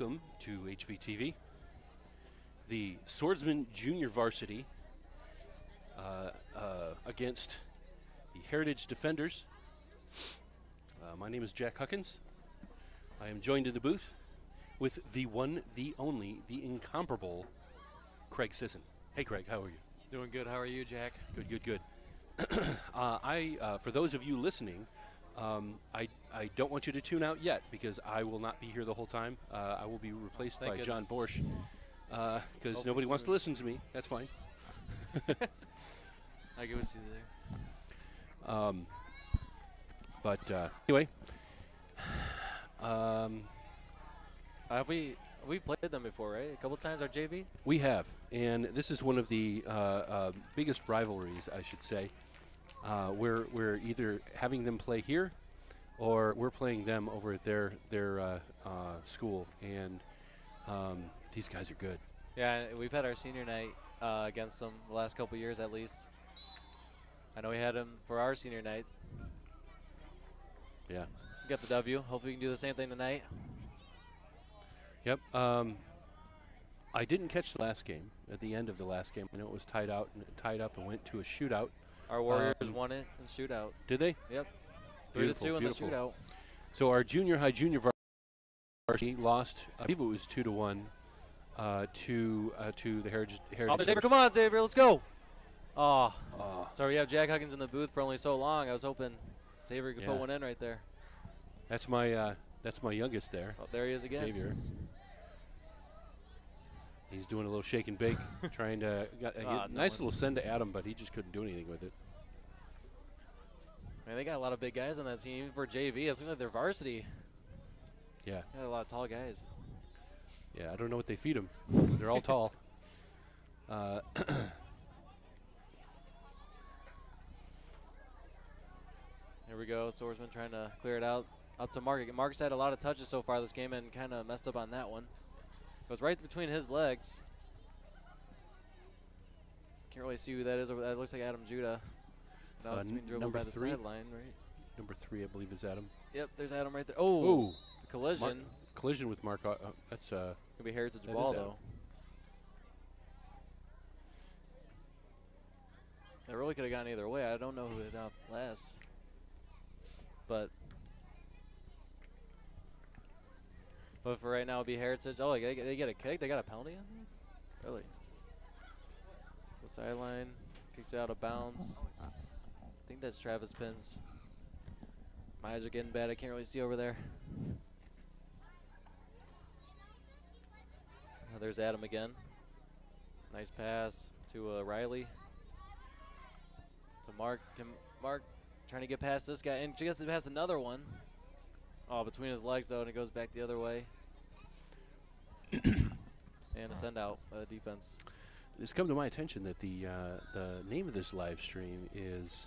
welcome to HBTV. The Swordsmen Junior Varsity against the Heritage Defenders. My name is Jack Huckins. I am joined in the booth with the one, the only, the incomparable Craig Sisson. Hey, Craig, how are you? Doing good. How are you, Jack? Good. For those of you listening, I don't want you to tune out yet because I will not be here the whole time. I will be replaced by John Borsch because nobody wants to listen to me. That's fine. I get what you there. Anyway, Have we played them before, right? A couple times, our JV? we have, and this is one of the biggest rivalries, I should say. We're either having them play here, or we're playing them over at their school, and these guys are good. Yeah, we've had our senior night against them the last couple years at least. I know we had them for our senior night. Yeah. Got the W. Hopefully we can do the same thing tonight. Yep. I didn't catch the last game. At the end of the last game, I know it was tied up and went to a shootout. Our Warriors won it in shootout. Did they? Yep. Beautiful, 3-2 in the beautiful. shootout. So our junior varsity lost. I believe it was 2-1 to the Heritage. Xavier, come on, Xavier, let's go. Oh. Sorry, we have Jack Huggins in the booth for only so long. I was hoping Xavier could put one in right there. That's my youngest there. Oh, there he is again. Xavier. He's doing a little shake and bake, trying to get a nice little send to Adam, but he just couldn't do anything with it. Man, they got a lot of big guys on that team. Even for JV, it's like their varsity. Yeah. Got a lot of tall guys. Yeah, I don't know what they feed them. They're all tall. Here we go. Swordsman trying to clear it out. Up to Mark. Mark's had a lot of touches so far this game and kind of messed up on that one. Goes right between his legs. Can't really see who that is over there. It looks like Adam Judah. Now it's being dribbled by the sideline, right? Number 3, I believe, is Adam. Yep, there's Adam right there. Oh, the collision. Collision with Mark. That's Gonna be Heritage ball though. It really could have gone either way. I don't know who it last, but for right now, it'll be Heritage. Oh, they get a kick. They got a penalty on there? Really? The sideline kicks it out of bounds. I think that's Travis Pins. My eyes are getting bad. I can't really see over there. There's Adam again. Nice pass to Riley. To Mark. Mark trying to get past this guy. And gets past another one. Oh, between his legs, though, and it goes back the other way. And a send out defense. It's come to my attention that the name of this live stream is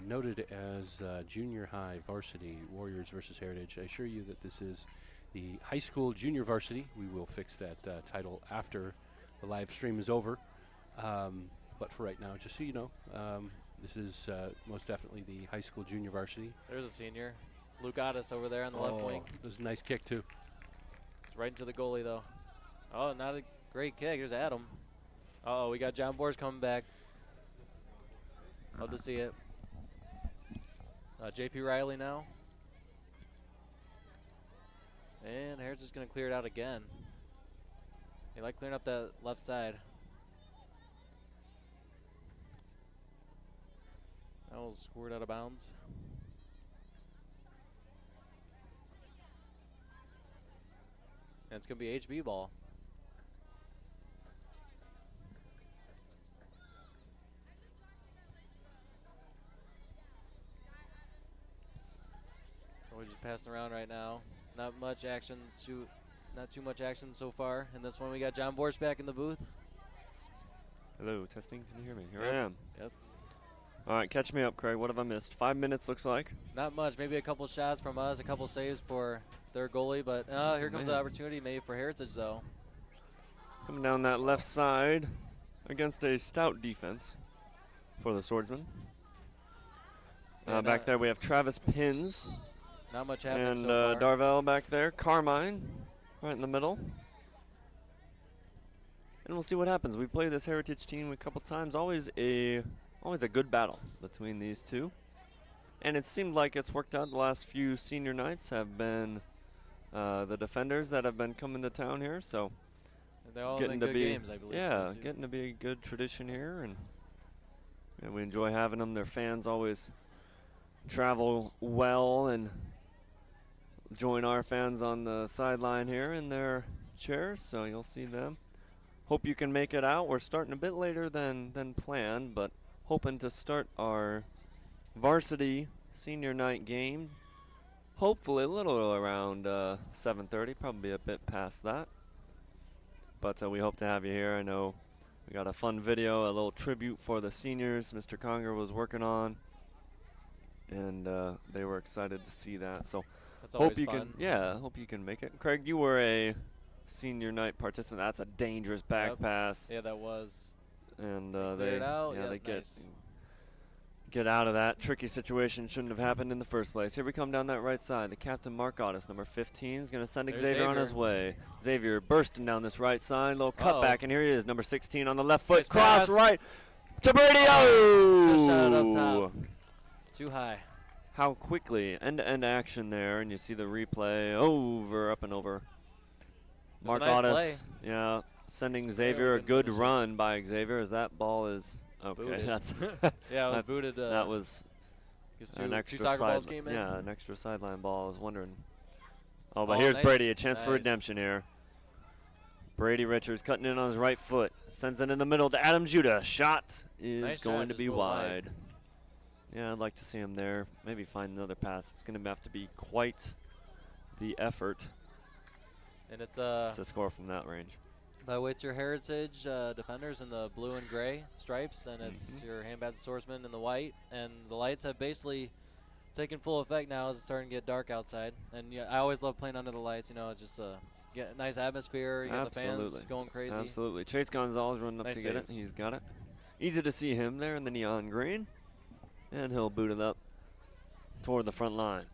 noted as Junior High Varsity Warriors versus Heritage. I assure you that this is the high school junior varsity. We will fix that title after the live stream is over. But for right now, just so you know, this is most definitely the high school junior varsity. There's a senior. Luke Otis over there on the left wing. It was a nice kick, too. It's right into the goalie, though. Oh, not a great kick. Here's Adam. Uh-oh, we got John Borsch coming back. Love to see it. JP Riley now. And Harris is going to clear it out again. They like clearing up that left side. That was scored out of bounds. And it's going to be HB ball. We're just passing around right now. Not much action. Not too much action so far. In this one, we got John Borsch back in the booth. Hello, testing. Can you hear me? Here I am. Yep. All right, catch me up, Craig. What have I missed? 5 minutes looks like. Not much. Maybe a couple shots from us, a couple saves for their goalie, but here comes the opportunity made for Heritage, though. Coming down that left side against a stout defense for the Swordsmen. Back there we have Travis Pins. Not much happening and so far. Darvell back there. Carmine right in the middle. And we'll see what happens. We played this Heritage team a couple times. Always a good battle between these two. And it seemed like it's worked out. The last few senior nights have been the defenders that have been coming to town here. So And they all been good games, I believe. yeah, so too. getting to be a good tradition here, and we enjoy having them. Their fans always travel well and join our fans on the sideline here in their chairs. So you'll see them. Hope you can make it out. We're starting a bit later than planned, but hoping to start our varsity senior night game hopefully a little around 7:30, probably a bit past that. But we hope to have you here. I know we got a fun video, a little tribute for the seniors Mr. Conger was working on, and they were excited to see that. So That's always hope you fun. hope you can make it. Craig, you were a senior night participant. That's a dangerous back Yep. pass. Yeah, that was. And Cleared they it out. yeah, Yeah, they nice. get out of that tricky situation. Shouldn't have happened in the first place. Here we come down that right side. The captain, Mark Ottis, number 15, is going to send There's Xavier on Xavier. his way. Xavier bursting down this right side. Little Uh-oh. cutback, and here he is, number 16 on the left foot. Nice Cross pass. right to Brady. Should've shot it up Oh! top. Too high. How quickly end-to-end action there, and you see the replay over, up and over. was a Mark nice Ottis, play. yeah, sending Very Xavier a good good finishing. run by Xavier as that ball is okay. Booted. That's Yeah, it was That- booted. that was because an two extra soccer balls side, came in. yeah, an extra sideline ball. I was wondering. Oh, but Oh, here's nice. Brady, a chance for Nice. redemption here. Brady Richards cutting in on his right foot, sends it in the middle to Adam Judah. Shot is Nice going shot, to just be a little wide. wide. Yeah, I'd like to see him there. Maybe find another pass. It's going to have to be quite the effort And it's to score from that range. with your Heritage defenders in the blue and gray stripes, and it's Mhm. your handbag swordsmen in the white. And the lights have basically taken full effect now as it's starting to get dark outside. And yeah, I always love playing under the lights. You know, it just get a nice atmosphere. You got the fans Absolutely. going crazy. Absolutely. Chase Gonzalez running up Nice to get save. it. He's got it. Easy to see him there in the neon green. And he'll boot it up toward the front line.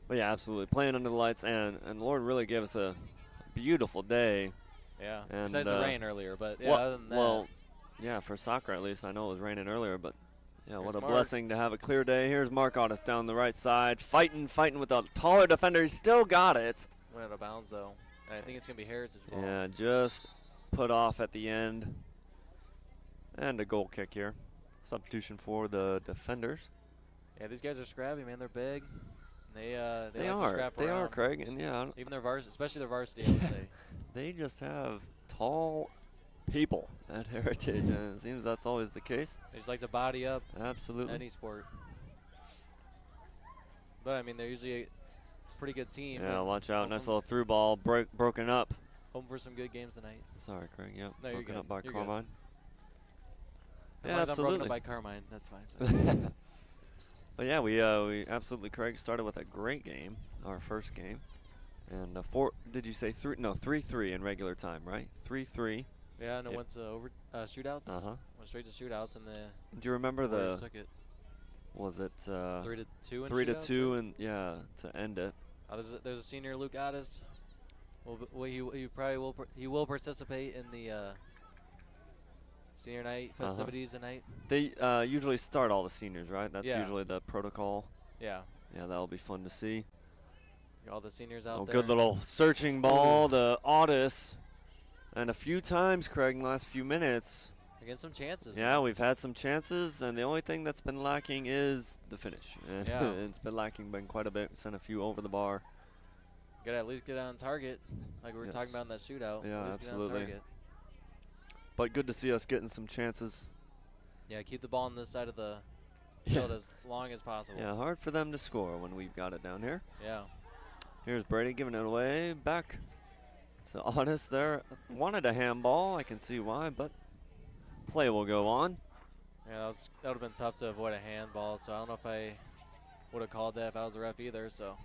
But yeah, absolutely. Playing under the lights, and Lord really gave us a beautiful day. Yeah. And, Besides the rain earlier, but yeah, well, other than that, well, yeah, for soccer at least. I know it was raining earlier, but yeah, what Here's a Mark. blessing to have a clear day. Here's Mark Ottis down the right side, fighting with a taller defender. He still got it. went out of bounds though. And I think it's gonna be Heritage ball. Yeah, just put off at the end. And a goal kick here. Substitution for the defenders. Yeah, these guys are scrappy, man. They're big. They like to are. scrap They are, around. Craig. And yeah, Even their varsity, especially their varsity, I would say. they just have tall people at Heritage, and it seems that's always the case. They just like to body up Absolutely. any sport. But I mean, they're usually a pretty good team. Yeah, and watch out. hope Nice for- little through ball, broken up. hoping for some good games tonight. Sorry, Craig. Yep. No, you're broken good. up by You're good. Carmine. As Yeah, long as I'm broken absolutely. up by Carmine, that's fine. But yeah, we absolutely, Craig, started with a great game, our first game, and did you say 3-3 in regular time, right? 3-3. Yeah, and it Yeah. went to shootouts. Uh huh. Went straight to shootouts, and the Do you remember Warriors the? took it Was it 3-2 in 3-2 shootouts, and yeah to end it? there's a senior, Luke Addis. He probably will. He will participate in the senior night festivities tonight. They usually start all the seniors, right? That's Yeah. usually the protocol. Yeah, Yeah, that'll be fun to see. all the seniors out Oh, there. good little searching ball to Ottis. And a few times, Craig, in the last few minutes. Against some chances. Yeah, we've had some chances, and the only thing that's been lacking is the finish. And Yeah. it's been lacking quite a bit. Sent a few over the bar. Gotta at least get on target, like we were talking Yes. about in that shootout. Yeah, at least absolutely. Get on target. But good to see us getting some chances. Yeah, keep the ball on this side of the Yeah. field as long as possible. Yeah, hard for them to score when we've got it down here. Yeah. Here's Brady giving it away. Back to Ottis there. Wanted a handball. I can see why, but play will go on. Yeah, that would have been tough to avoid a handball. So I don't know if I would have called that if I was a ref either. So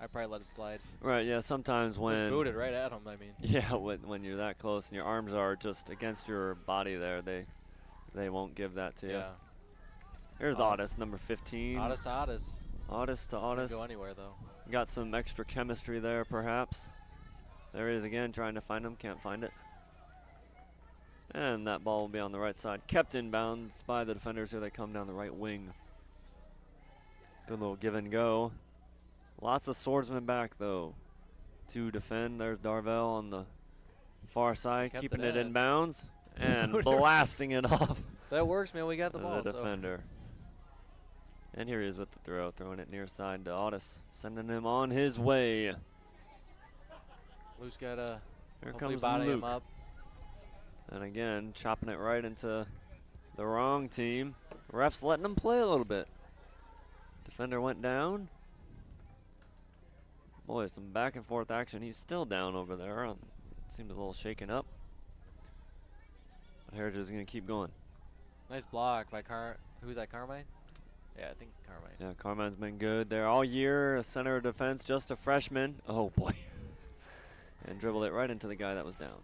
I probably let it slide. Right, yeah, sometimes It was when booted right at him. I mean. yeah, when you're that close and your arms are just against your body there, they won't give that to you. Yeah. Here's Oh. Ottis, number 15. Otis. Ottis to Can't Ottis. go anywhere though. got some extra chemistry there, perhaps. There he is again, trying to find him. Can't find it. And that ball will be on the right side. Kept in bounds by the defenders. Here they come down the right wing. Good little give and go. Lots of swordsmen back, though, to defend. There's Darvell on the far side, Kept keeping it it in bounds and blasting it off. That works, man. We got the ball. The defender. And here he is with the throw, throwing it near side to Otis, sending him on his way. Luke's got to Here hopefully comes body him Luke. up. And again, chopping it right into the wrong team. Ref's letting him play a little bit. Defender went down. Boy, some back and forth action. He's still down over there. Seemed a little shaken up. But Heritage is going to keep going. Nice block by who's that, Carmine? Yeah, I think Carmine. Yeah, Carmine's been good there all year. A center of defense, just a freshman. Oh, boy. And dribbled it right into the guy that was down.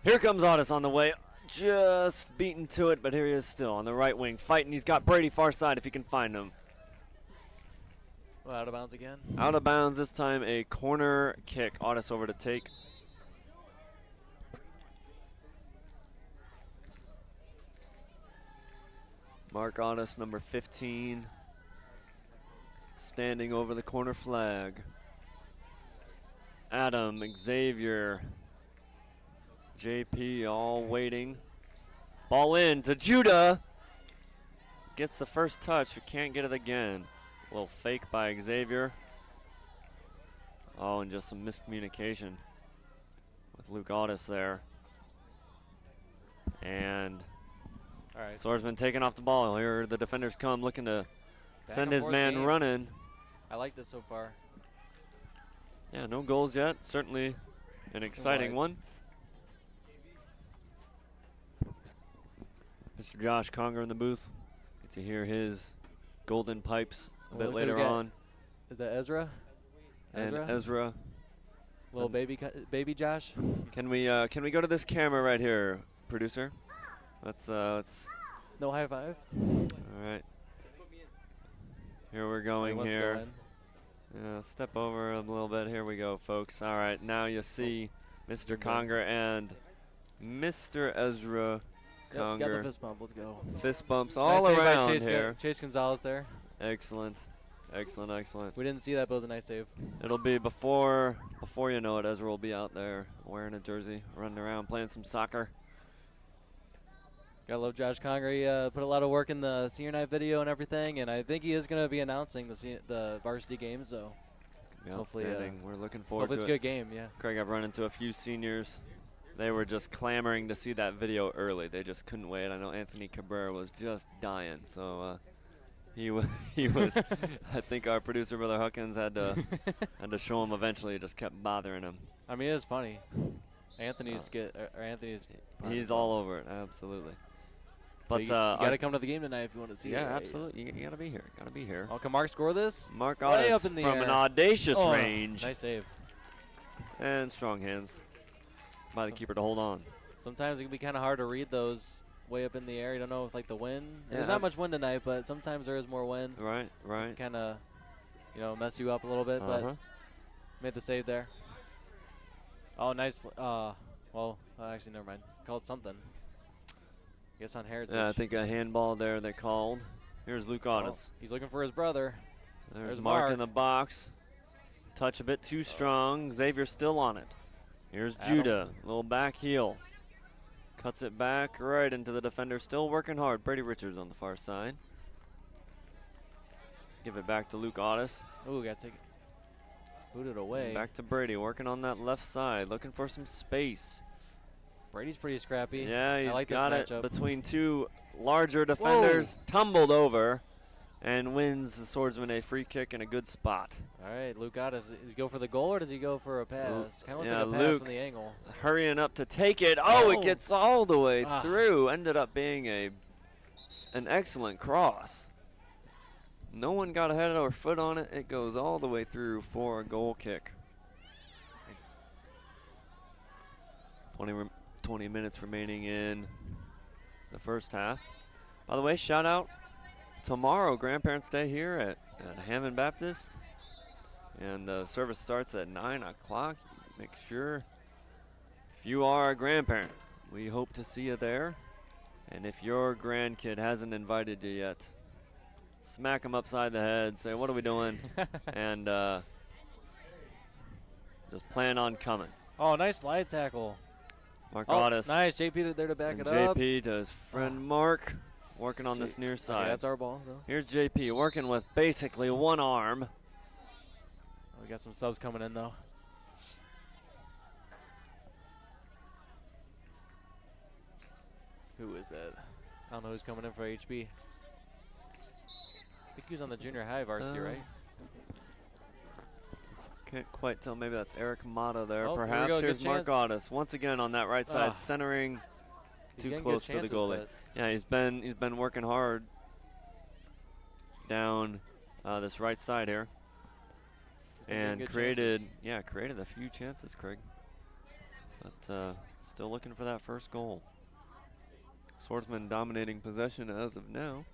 Here comes Otis on the way. Just beaten to it, but here he is still on the right wing fighting. He's got Brady far side if he can find him. Well, out of bounds again. Out of bounds this time, a corner kick. Otis over to take. Mark Otis, number 15, standing over the corner flag. Adam, Xavier, JP all waiting. Ball in to Judah. Gets the first touch, but can't get it again. A little fake by Xavier. Oh, and just some miscommunication with Luke Otis there. And All right. Swordsman taking off the ball. Here the defenders come looking to Back send and his forth man game. running. I like this so far. Yeah, no goals yet. Certainly an exciting one. Mr. Josh Conger in the booth. Get to hear his golden pipes a bit looks like we later got on. Is that Ezra? And Ezra. Little baby Josh. Can we go to this camera right here, producer? Let's No high five. all right. Here we're He going wants to go here. in. Step over a little bit. Here we go, folks. All right, now you see Mr. Okay. Conger and Mr. Ezra Yep, got Conger. the fist bump. Let's go. Fist bumps Nice all save by around Chase here. Chase Gonzalez there. Excellent, excellent, excellent. We didn't see that, but it was a nice save. It'll be before you know it. Ezra will be out there wearing a jersey, running around, playing some soccer. Gotta love Josh Conger. He put a lot of work in the senior night video and everything, and I think he is gonna be announcing the varsity games. So Be hopefully, outstanding. We're looking forward hopefully to it's a it. good game. Yeah. Craig, I've run into a few seniors. They were just clamoring to see that video early. They just couldn't wait. I know Anthony Cabrera was just dying. So he was. I think our producer, Brother Huckins, had to show him eventually. It just kept bothering him. I mean, it is funny. Anthony's Anthony's. He's all over it. Absolutely. But But you gotta come to the game tonight if you want to see it. yeah, right? absolutely. You gotta be here. Gotta be here. Oh, can Mark score this? Mark Way Otis up in the from air. an audacious Oh, range. Nice save. And strong hands by the keeper to hold on. Sometimes it can be kind of hard to read those way up in the air. You don't know if like the wind. There's Yeah. not much wind tonight, but sometimes there is more wind. Right, right. Kind of, mess you up a little bit. But made the save there. Oh, nice. Actually, never mind. Called something. I guess on Heritage. Yeah, I think a handball there they called. Here's Luke Otis. He's looking for his brother. There's There's Mark in Mark. the box. Touch a bit too strong. Xavier's still on it. Here's Adam. Judah. Little back heel. Cuts it back right into the defender. Still working hard. Brady Richards on the far side. Give it back to Luke Otis. Ooh, got to take it. Boot it away. Back to Brady. Working on that left side. Looking for some space. Brady's pretty scrappy. Yeah, he's I like got this it matchup. between two larger defenders. Tumbled over and wins the Swordsman a free kick in a good spot. All right, Luke does he go for the goal or does he go for a pass? Kind of looks yeah, like a pass Luke from the angle. Hurrying up to take it. Oh, it gets all the way Ah. through. Ended up being an excellent cross. No one got a head or foot on it. It goes all the way through for a goal kick. 20 minutes remaining in the first half. By the way, shout out tomorrow, Grandparents' Day here at Hammond Baptist. And the service starts at 9 o'clock. Make sure, if you are a grandparent, we hope to see you there. And if your grandkid hasn't invited you yet, smack them upside the head, say, what are we doing? And just plan on coming. Oh, nice slide tackle. Mark Oh, Audis. nice. JP there to back And it up. JP to his friend Mark, working on this near side. Okay, that's our ball, though. Here's JP working with basically one arm. Oh, we got some subs coming in, though. Who is that? I don't know who's coming in for HB. I think he was on the junior high varsity, right? Can't quite tell. Maybe that's Eric Mata there. Oh, here we Perhaps go, here's good Mark chance. Audis once again on that right side, centering He's too getting close good to the chances, goalie. but Yeah, he's been working hard down this right side here, he's been getting and good created chances. created a few chances, Craig. But still looking for that first goal. Swordsman dominating possession as of now,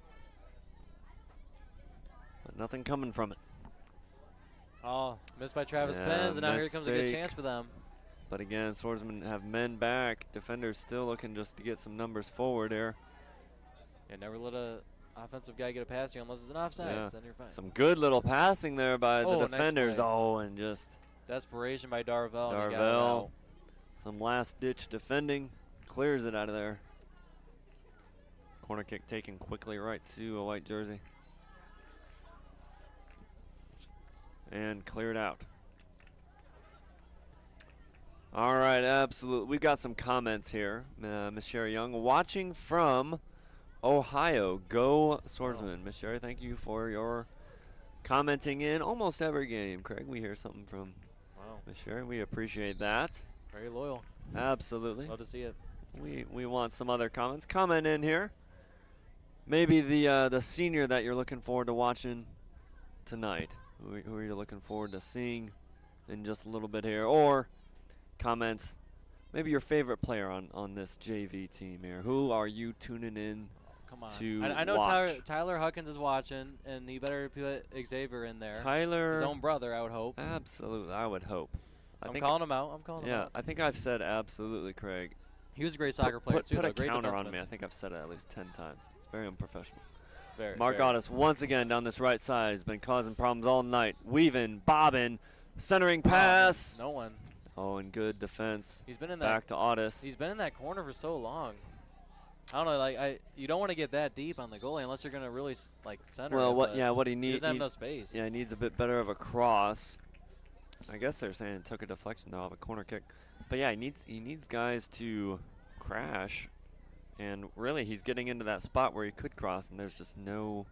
but nothing coming from it. Oh, missed by Travis Yeah, Pens, and now here comes a good mistake. chance for them. But again, Swordsman have men back. Defenders still looking just to get some numbers forward here. Yeah, never let a offensive guy get a pass here unless it's an offside. Yeah. Then you're fine. Some good little passing there by Oh, the nice defenders. play. Oh, and just Desperation by Darvell. and he got it Darvell. out. Some last-ditch defending. Clears it out of there. Corner kick taken quickly right to a white jersey. And cleared out. All right, absolutely. We've got some comments here. Miss Sherry Young, watching from Ohio. Go Swordsman. Miss Sherry, thank you for your commenting in almost every game. Craig, we hear something from Wow, Miss Sherry. We appreciate that. very loyal. Absolutely. Love to see it. We want some other comments. Comment in here. Maybe the senior that you're looking forward to watching tonight. Who are you looking forward to seeing in just a little bit here? Or comments, maybe your favorite player on this JV team here. Who are you tuning in Come on. to I know watch? Tyler Huckins is watching, and he better put Xavier in there. Tyler. His own brother, I would hope. Absolutely, I would hope. I'm calling him out. I'm calling him Yeah, out. I think I've said absolutely, Craig. He was a great soccer player, too. Put though. a Great counter on defenseman. me. I think I've said it at least 10 times. It's very unprofessional. Very, Mark very. Audis once again down this right side has been causing problems all night. Weaving, bobbing, centering pass. No one. Oh, and good defense. He's been in that. Back to Audis. He's been in that corner for so long. I don't know. Like you don't want to get that deep on the goalie unless you're gonna really center. Well, it, what? but Yeah, what he He needs. doesn't have no space. Yeah, he needs a bit better of a cross. I guess they're saying it took a deflection though of a corner kick. But yeah, he needs guys to crash, and really he's getting into that spot where he could cross, and there's just no.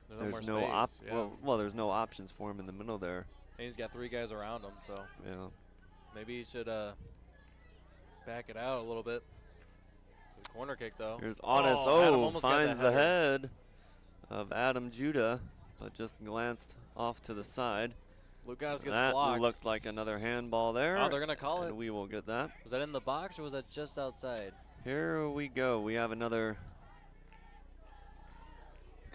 There's no more space. Yeah. Well, there's no options for him in the middle there. And he's got 3 guys around him, so Yeah. maybe he should back it out a little bit. His corner kick though. Here's Audis. Adam Oh, almost got finds that the header. head of Adam Judah, but just glanced off to the side. Lukanis gets That blocked. looked like another handball there. Oh, they're gonna call it. And we will get that. Was that in the box or was that just outside? Here we go. We have another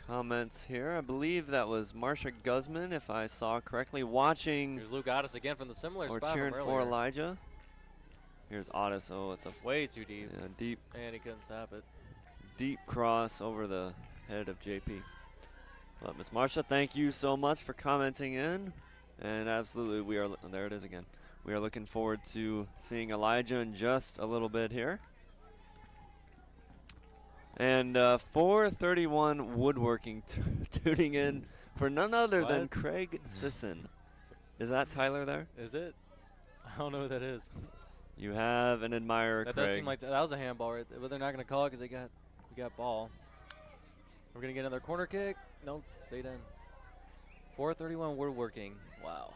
comments here. I believe that was Marsha Guzman, if I saw correctly, watching Here's Lukanis again from the similar or spot cheering from for earlier. Elijah. Here's Audis. Oh, it's a Way too deep, deep, and he couldn't stop it. deep cross over the head of JP. But Miss Marsha, thank you so much for commenting in. And absolutely, we are. There it is again. We are looking forward to seeing Elijah in just a little bit here. And 431 Woodworking tuning in for none other than What? Craig Sisson. Is that Tyler there? Is it? I don't know who that is. You have an admirer, That Craig. does seem like that was a handball right there, but they're not going to call it because we got ball. We're going to get another corner kick. Nope, stayed in. 431 Woodworking. Wow.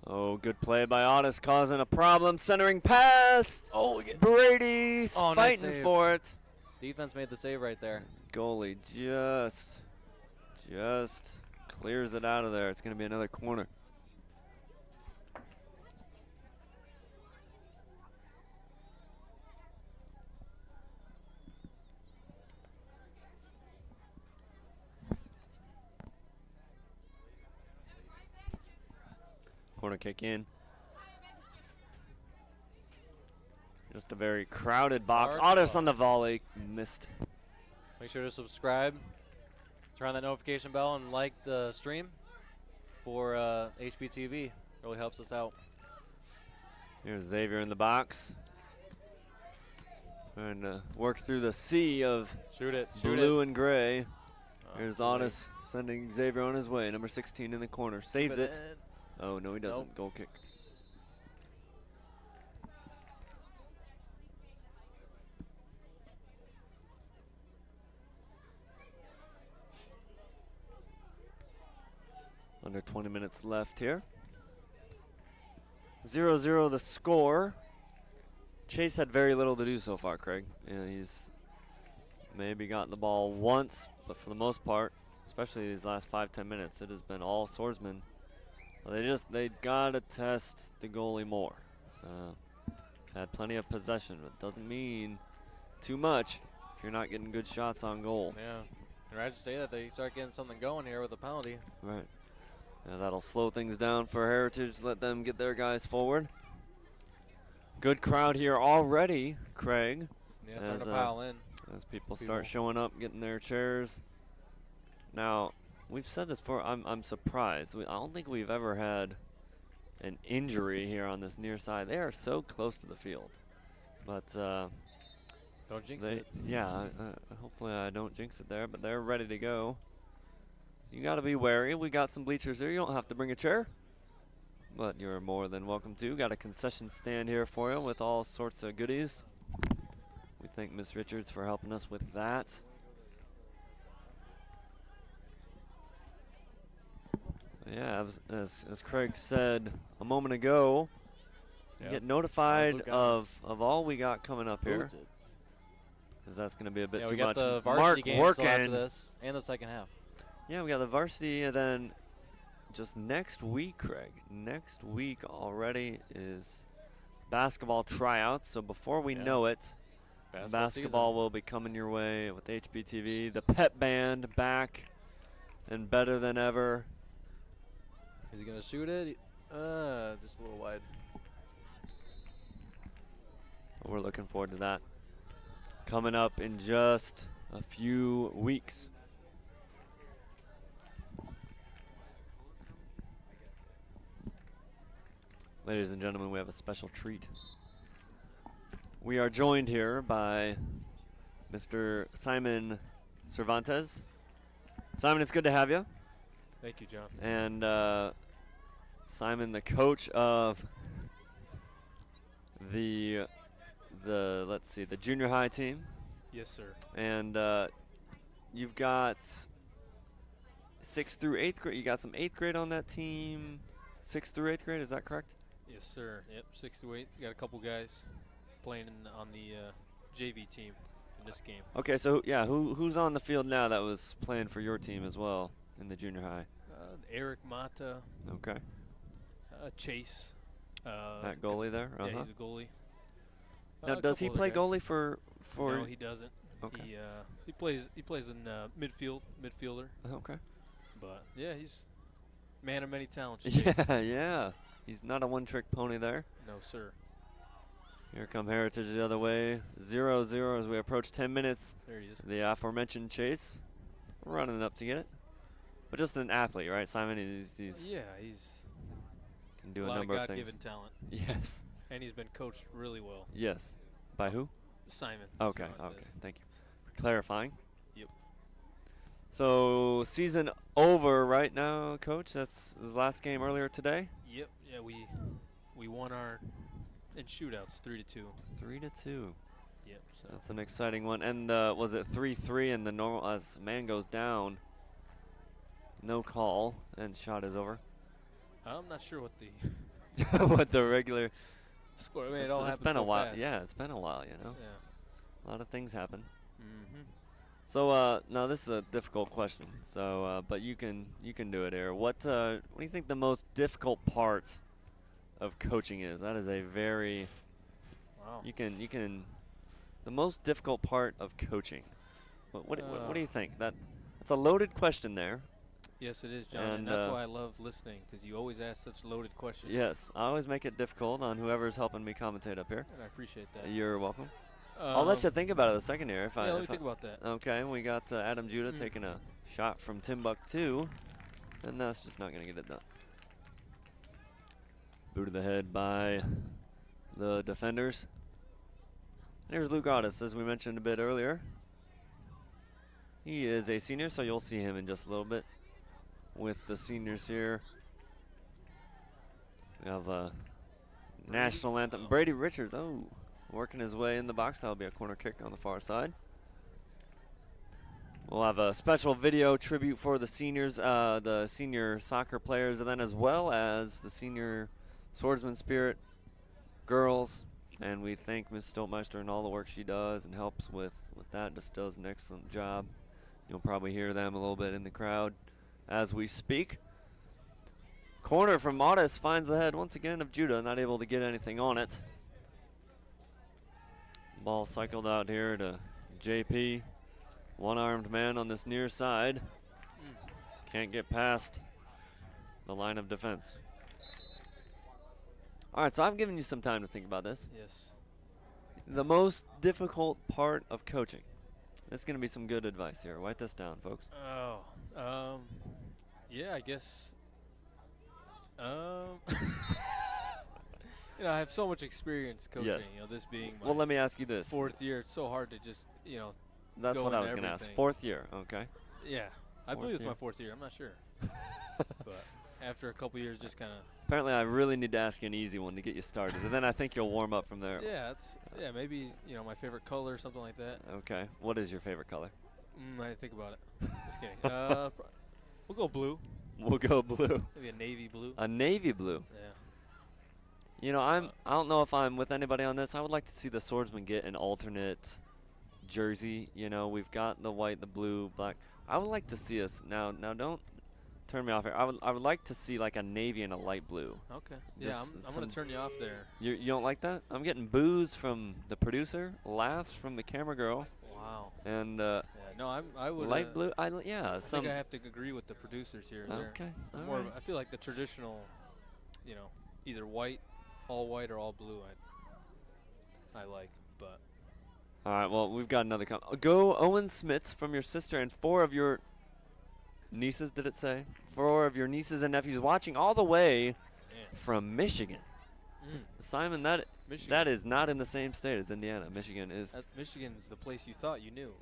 Oh, good play by Audis, causing a problem. Centering pass. Oh, we get Brady's Oh, nice fighting save. for it. defense made the save right there. Goalie just clears it out of there. It's going to be another corner. Corner kick in. Just a very crowded box. Otters on the volley. Missed. Make sure to subscribe. Turn on that notification bell and like the stream for HBTV. Really helps us out. Here's Xavier in the box. Trying to work through the sea of blue and gray. Here's Otis sending Xavier on his way. Number 16 in the corner. Saves it. Oh, no, he doesn't. Nope. Goal kick. Under 20 minutes left here. 0-0 the score. Chase had very little to do so far, Craig. Yeah, he's maybe gotten the ball once, but for the most part, especially these last 5-10 minutes, it has been all Swordsmen. Well, they gotta test the goalie more. Had plenty of possession, but doesn't mean too much if you're not getting good shots on goal. Yeah, and I just say that they start getting something going here with a penalty. Right. Yeah, that'll slow things down for Heritage, let them get their guys forward. Good crowd here already, Craig. Yeah, starting to pile in. As people start showing up, getting their chairs. Now, we've said this before, I'm surprised. I don't think we've ever had an injury here on this near side. They are so close to the field. But don't jinx it. Yeah, hopefully I don't jinx it there, but they're ready to go. You got to be wary. We got some bleachers here. You don't have to bring a chair, but you're more than welcome to. Got a concession stand here for you with all sorts of goodies. We thank Miss Richards for helping us with that. Yeah, as Craig said a moment ago, you get notified of all we got coming up here. Because that's going to be a bit too much. We got the varsity game still after this and the second half. Yeah, we got the varsity, and then just next week, Craig. Next week already is basketball tryouts. So before we know it, basketball will be coming your way with HBTV. The pep band back and better than ever. Is he going to shoot it? Just a little wide. We're looking forward to that. Coming up in just a few weeks. Ladies and gentlemen, we have a special treat. We are joined here by Mr. Simon Cervantes. Simon, it's good to have you. Thank you, John. And Simon, the coach of the junior high team. Yes, sir. And you've got 6th through 8th grade. You got some 8th grade on that team. 6th through 8th grade, is that correct? Yes, sir. Yep, 6 to 8. Got a couple guys playing on the JV team in this game. Okay, so yeah, who's on the field now that was playing for your team as well in the junior high? Eric Mata. Okay. Chase. That goalie there? Yeah, he's a goalie. Now, does he play goalie for? No, he doesn't. Okay. He plays in midfielder. Okay. But yeah, he's man of many talents. Yeah. He's not a one-trick pony there. No, sir. Here come Heritage the other way. 0-0 as we approach 10 minutes. There he is. The aforementioned Chase running up to get it. But just an athlete, right, Simon? He's can do a number of things. God-given talent. Yes. And he's been coached really well. Yes. By who? Simon. Okay. Okay. Thank you for clarifying. Yep. So season over right now, Coach. That's his last game earlier today. Yep. Yeah, we won our in shootouts 3-2. 3-2. Yep. So That's an exciting one. And was it 3-3 in the normal as man goes down? No call and shot is over. I'm not sure what the what the regular score. I mean, it all it's happened been so a while. fast. Yeah, it's been a while. You know. Yeah. A lot of things happen. Mm-hmm. So now this is a difficult question. So but you can do it here. What do you think the most difficult part of coaching is? That is a very Wow. you can the most difficult part of coaching. What do you think? That's a loaded question there. Yes, it is, John, And, and that's why I love listening, because you always ask such loaded questions. Yes, I always make it difficult on whoever's helping me commentate up here. And I appreciate that. You're welcome. I'll let you think about it a second here. Yeah, let me think about that. Okay, we got Adam Judah taking a shot from Timbuktu, and that's just not going to get it done. Boot to the head by the defenders. And here's Luke Audis, as we mentioned a bit earlier. He is a senior, so you'll see him in just a little bit with the seniors here. We have a national anthem. Brady Richards, working his way in the box. That'll be a corner kick on the far side. We'll have a special video tribute for the seniors, the senior soccer players, and then as well as the senior Swordsman Spirit girls. And we thank Ms. Stoltmeister and all the work she does and helps with that. Just does an excellent job. You'll probably hear them a little bit in the crowd as we speak. Corner from Audis finds the head once again of Judah, not able to get anything on it. Ball cycled out here to JP. One-armed man on this near side. Can't get past the line of defense. All right, so I've given you some time to think about this. Yes. The most difficult part of coaching. That's going to be some good advice here. Write this down, folks. Oh, yeah, I guess. You know, I have so much experience coaching. Yes. You know, this being my Well, let me ask you this. 4th year. It's so hard to just, you know. That's go what I into was going to ask. everything. 4th year, okay. Yeah, I Fourth believe it's year. my 4th year. I'm not sure, but after a couple years, just kind of. Apparently, I really need to ask you an easy one to get you started, and then I think you'll warm up from there. Yeah, maybe my favorite color or something like that. Okay. What is your favorite color? I think about it. Just kidding. We'll go blue. We'll go blue. Maybe a navy blue. A navy blue. Yeah. You know, I don't know if I'm with anybody on this. I would like to see the Swordsmen get an alternate jersey. You know, we've got the white, the blue, black. I would like to see us now don't turn me off here. I would like to see like a navy and a light blue. Okay. Yeah, I'm gonna turn you off there. You don't like that? I'm getting boos from the producer, laughs from the camera girl, Wow. and Yeah. No, I would. light blue. I think I have to agree with the producers here. Okay. They're all more. right. I feel like the traditional, either white, all white, or all blue. I like, but. All right. Well, we've got another Go Owen Smiths from your sister and 4 of your nieces. Did it say 4 of your nieces and nephews watching all the way Man. from Michigan? Simon, Michigan. that is not in the same state as Indiana. Michigan is. Michigan's the place you thought you knew.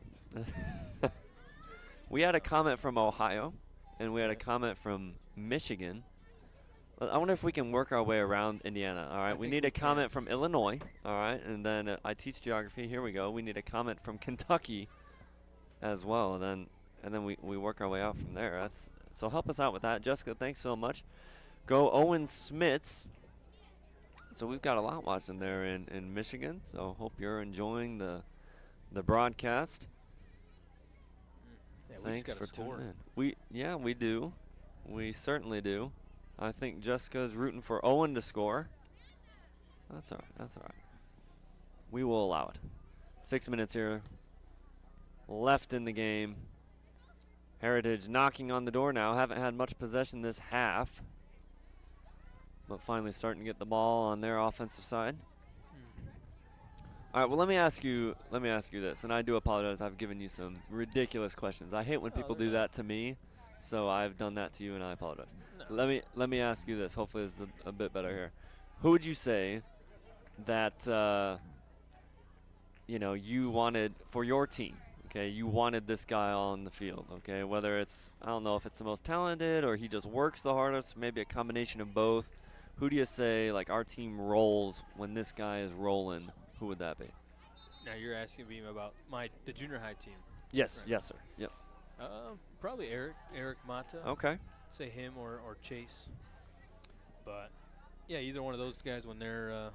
We had a comment from Ohio, and we had a comment from Michigan. I wonder if we can work our way around Indiana. All right, we need a comment from Illinois. All right, and then I teach geography. Here we go. We need a comment from Kentucky as well, and then we work our way out from there. So help us out with that, Jessica. Thanks so much. Go Owen Smiths. So we've got a lot watching there in Michigan. So hope you're enjoying the broadcast. Yeah, Thanks we just for got to score. tuning in. We do. We certainly do. I think Jessica's rooting for Owen to score. That's all right. That's all right. We will allow it. 6 minutes here left in the game. Heritage knocking on the door now. Haven't had much possession this half, but finally starting to get the ball on their offensive side. All right, well, let me ask you this, and I do apologize. I've given you some ridiculous questions. I hate when people do that to me, so I've done that to you, and I apologize. No. Let me ask you this. Hopefully this is a bit better here. Who would you say that you wanted for your team? Okay, you wanted this guy on the field. Okay, whether it's, I don't know if it's the most talented or he just works the hardest, maybe a combination of both. Who do you say, like, our team rolls when this guy is rolling? Who would that be? Now you're asking me about the junior high team. Yes, Right. yes, sir. Yep. Probably Eric Mata. Okay. Say him or Chase. But yeah, either one of those guys when they're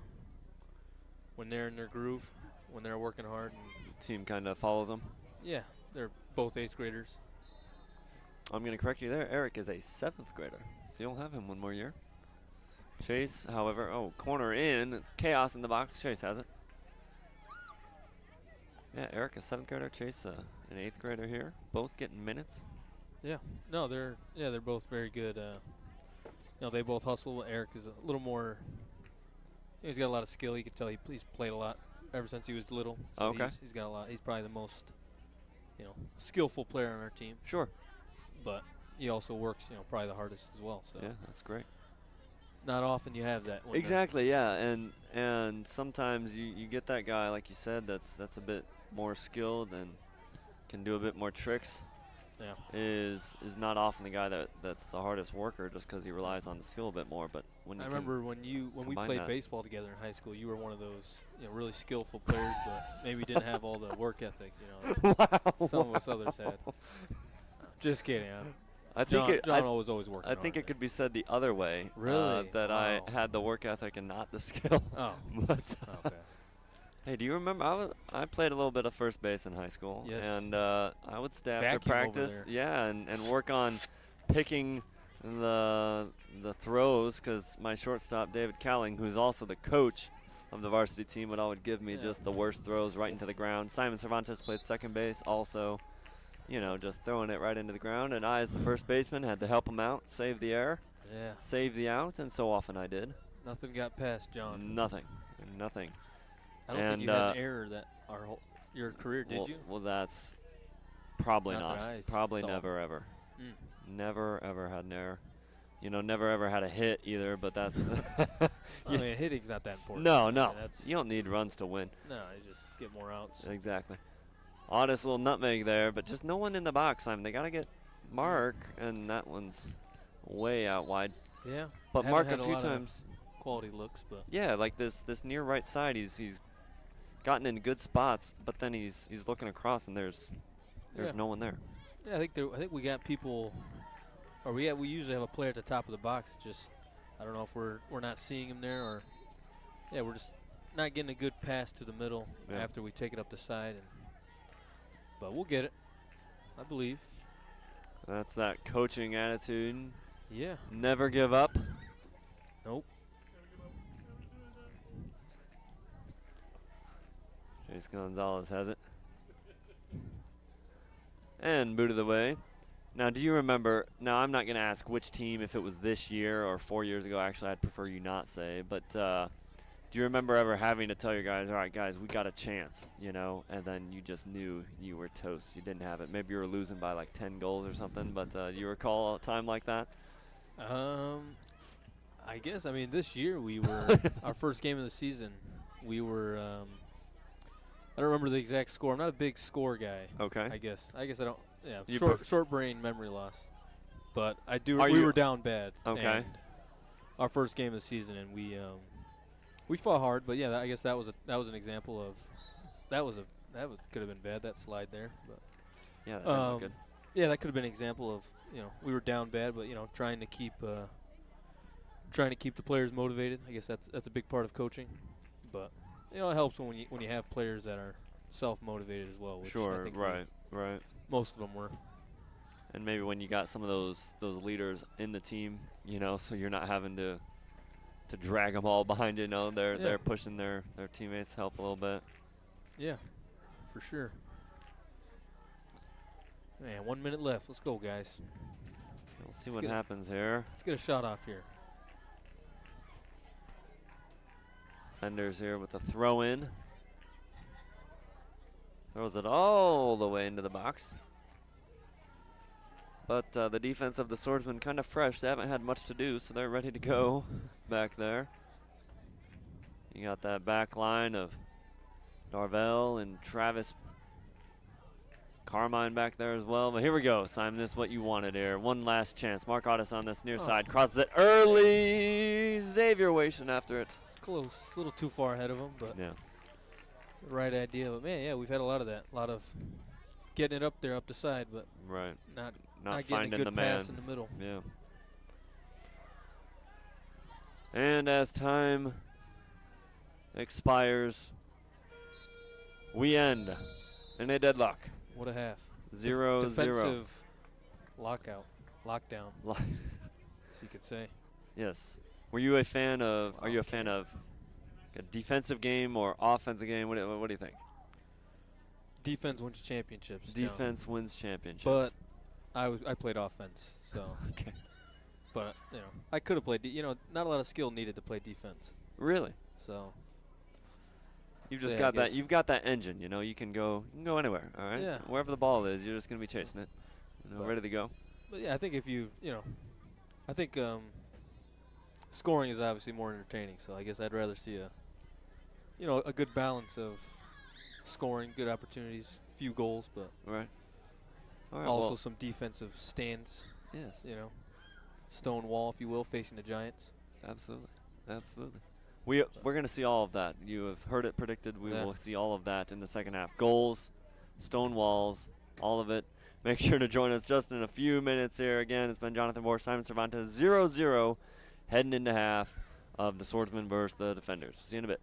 in their groove, when they're working hard. And Team kind of follows them. yeah, they're both 8th graders. I'm going to correct you there. Eric is a 7th grader, so you'll have him one more year. Chase, however, corner in. It's chaos in the box. Chase has it. Yeah, Eric, a 7th grader. Chase, an 8th grader here. Both getting minutes. Yeah. No, they're both very good. They both hustle. Eric is a little more. He's got a lot of skill. You can tell he's played a lot ever since he was little. So Okay. He's got a lot. He's probably the most, skillful player on our team. Sure. But he also works, probably the hardest as well. So Yeah, that's great. not often you have that. When Exactly, yeah, and sometimes you get that guy, like you said, that's a bit more skilled and can do a bit more tricks. Yeah. Is not often the guy that's the hardest worker just because he relies on the skill a bit more. But when I you remember when we combine played that. baseball together in high school, you were one of those really skillful players, but maybe didn't have all the work ethic that some of us others had. Just kidding. I think John was always working. I think it could be said the other way. Really? That I Wow. had the work ethic and not the skill. Oh. But Okay. hey, do you remember I played a little bit of first base in high school? Yes. And I would stay after Vacuum over practice. there. Yeah, and work on picking the throws because my shortstop, David Cowling, who's also the coach of the varsity team, would always give me just the worst throws right into the ground. Simon Cervantes played second base also. Just throwing it right into the ground. And I, as the first baseman, had to help him out, save the error, Yeah. save the out, and so often I did. Nothing got past John. Nothing. I don't think you had an error that your career, did you? Well, that's probably Not not. that I Probably saw. never, ever. Mm. Never, ever had an error. Never, ever had a hit either, but that's... I mean, hitting's not that important. No. I mean, that's, You don't need runs to win. No, you just get more outs. Exactly. Honest little nutmeg there, but just no one in the box. They got to get Mark, and that one's way out wide. Yeah. But Haven't Mark had a a few lot of times... quality looks, but Yeah, like this near right side, he's gotten in good spots, but then he's looking across, and there's Yeah. no one there. yeah, I think we got people, or we usually have a player at the top of the box. It's just I don't know if we're not seeing him there, or we're just not getting a good pass to the middle after we take it up the side. But we'll get it, I believe. That's that coaching attitude. Yeah. Never give up. Nope. Chase Gonzalez has it. And boot of the way. Now, do you remember? Now, I'm not going to ask which team, if it was this year or 4 years ago. Actually, I'd prefer you not say. But do you remember ever having to tell your guys, all right, guys, we got a chance, and then you just knew you were toast. You didn't have it. Maybe you were losing by like 10 goals or something. But do you recall a time like that? I guess. I mean, this year we were our first game of the season. We were. I don't remember the exact score. I'm not a big score guy. Okay. I guess I don't. Yeah. You Short brain memory loss. But I do. Are We you- were down bad. Okay. and Our first game of the season, and we fought hard. But yeah, I guess that was an example of could have been bad, that slide there. But Yeah, that didn't look good. yeah, that could have been an example of we were down bad, but trying to keep the players motivated. I guess that's a big part of coaching. But it helps when you have players that are self-motivated as well. Which I Sure, think right. most of them were. And maybe when you got some of those leaders in the team, so you're not having to drag them all behind you. They're pushing their teammates to help a little bit. Yeah, for sure. Man, 1 minute left. Let's go, guys. We'll see what happens here. Let's get a shot off here. Fenders here with a throw in. Throws it all the way into the box. But the defense of the Swordsmen kind of fresh. They haven't had much to do, so they're ready to go back there. You got that back line of Darvell and Travis Carmine back there as well. But here we go, Simon. This is what you wanted here. One last chance. Mark Otis on this near side. Crosses it early. Xavier Wation after it. It's close. A little too far ahead of them, but Yeah. right idea. But man, yeah, we've had a lot of that. A lot of getting it up there, up the side, but Right. not Not getting a finding good the man. pass in the middle. Yeah. And as time expires, we end in a deadlock. What a half. 0-0. Defensive lockdown, so you could say. Yes. Were you a fan of? Are you a fan of a defensive game or offensive game? What do you think? Defense wins championships. John. Defense wins championships. But I played offense, so. Okay. But I could have played. Not a lot of skill needed to play defense. Really? So. You've So just yeah, I got that. guess- You've got that engine. You can go anywhere. All right. Yeah. Wherever the ball is, you're just gonna be chasing it. But- Ready to go. But yeah, I think if I think scoring is obviously more entertaining. So I guess I'd rather see a good balance of scoring, good opportunities, few goals, but Right. All right. also well, some defensive stands. yes. Stone wall, if you will, facing the Giants. Absolutely. Absolutely. We're going to see all of that. You have heard it predicted. We Yeah. will see all of that in the second half. Goals, stone walls, all of it. Make sure to join us just in a few minutes here. Again, it's been Jonathan Moore, Simon Cervantes, 0-0, heading into half of the Swordsmen versus the Defenders. See you in a bit.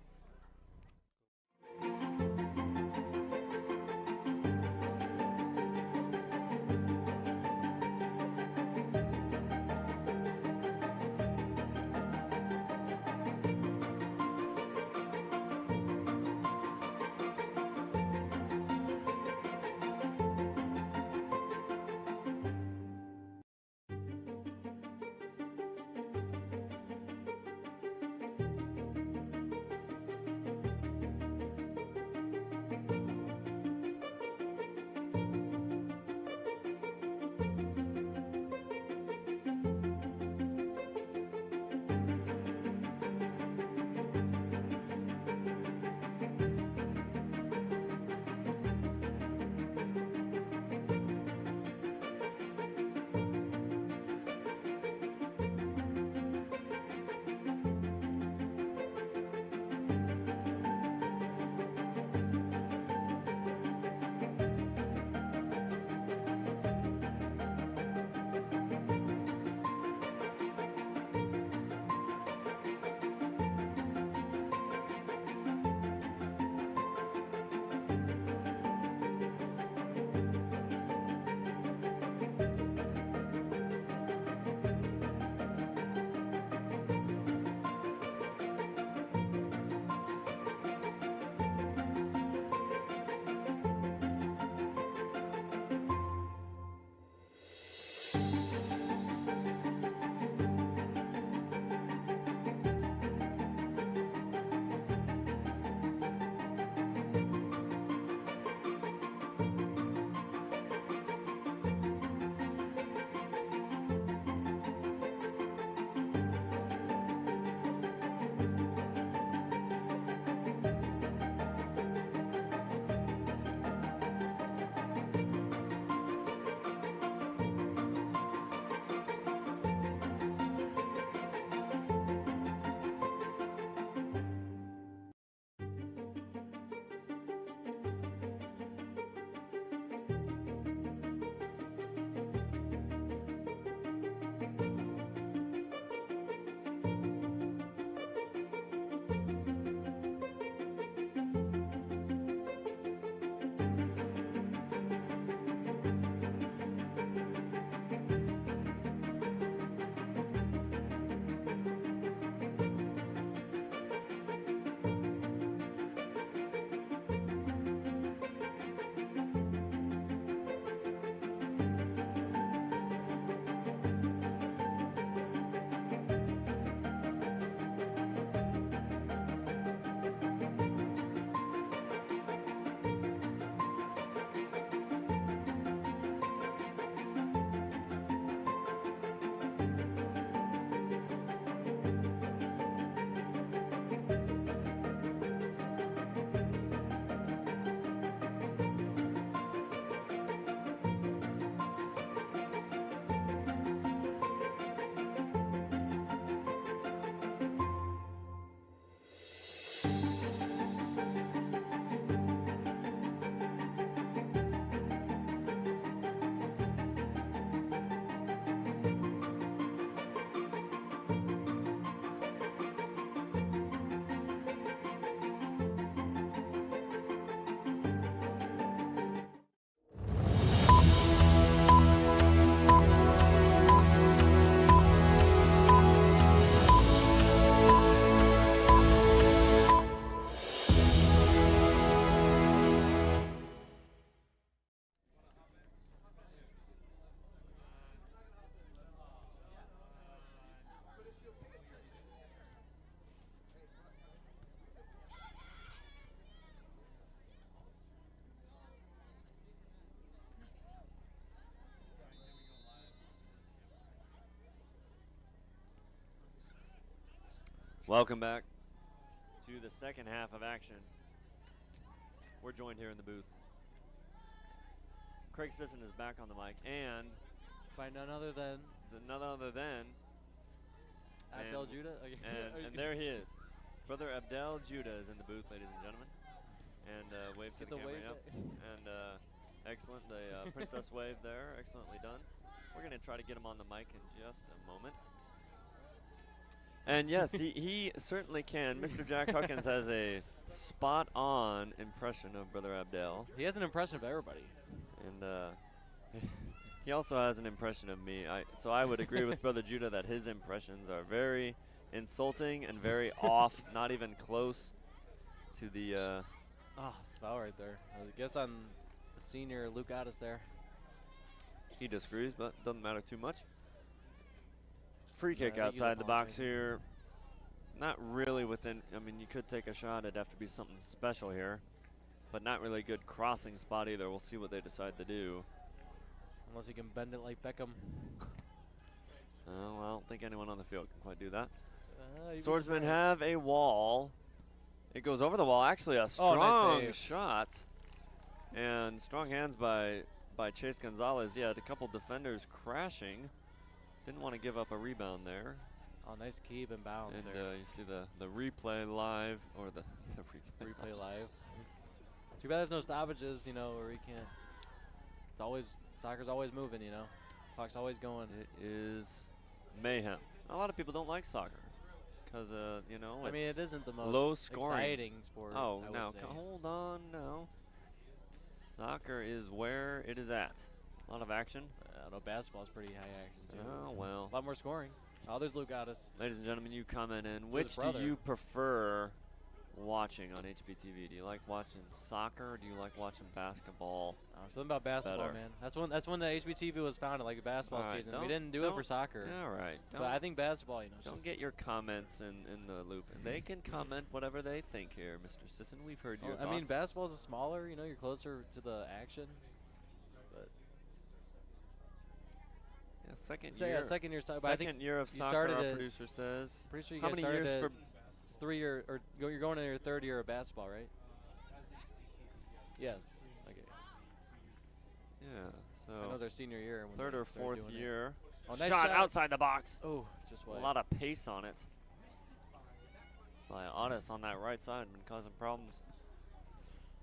Welcome back to the second half of action. We're joined here in the booth. Craig Sisson is back on the mic, and by none other than Abdel Judah. And there he is. Brother Abdel Judah is in the booth, ladies and gentlemen. And wave to the camera. Yep. And excellent. The princess wave there. Excellently done. We're going to try to get him on the mic in just a moment. And yes, he certainly can. Mr. Jack Huckins has a spot-on impression of Brother Abdel. He has an impression of everybody. And he also has an impression of me. So I would agree with Brother Judah that his impressions are very insulting and very off, not even close to the... foul right there. I guess on the senior Luke Addis there. He disagrees, but doesn't matter too much. Free kick outside the box here. Not really within, I mean, you could take a shot. It'd have to be something special here. But not really a good crossing spot either. We'll see what they decide to do. Unless you can bend it like Beckham. Well, I don't think anyone on the field can quite do that. Swordsmen have a wall. It goes over the wall. Actually, a strong nice shot. And strong hands by Chase Gonzalez. Yeah, a couple defenders crashing. Didn't want to give up a rebound there. Oh, nice keep and bounce and there. You see the replay live, or the replay live. Too bad there's no stoppages, you know, where you can't. It's always, soccer's always moving, you know. Clock's always going. It is mayhem. A lot of people don't like soccer because, you know, I mean, it isn't the most low scoring. exciting sport. Oh, I now would say. hold on, no. Soccer is where it is at. A lot of action. No, basketball's pretty high action too. Oh, well. A lot more scoring. Oh, there's Luke Addis. Ladies and gentlemen, you comment in. Which do you prefer watching on HBTV? Do you like watching soccer or do you like watching basketball? Something about basketball, better? man. That's when the HBTV was founded, like a basketball season. We didn't do it for soccer. All right. But I think basketball, you know. Don't get your comments in the loop. And they can comment whatever they think here, Mr. Sisson. We've heard your thoughts. I mean, basketball is smaller. You know, you're closer to the action. Second year of soccer, our producer says. Pretty sure you How many years for 3 year, or you're going into your third year of basketball, right? Yes. Okay. Yeah. So that was our senior year. When third or fourth year. Oh, nice shot outside the box. Oh, just wide. A lot of pace on it. By Addis on that right side, been causing problems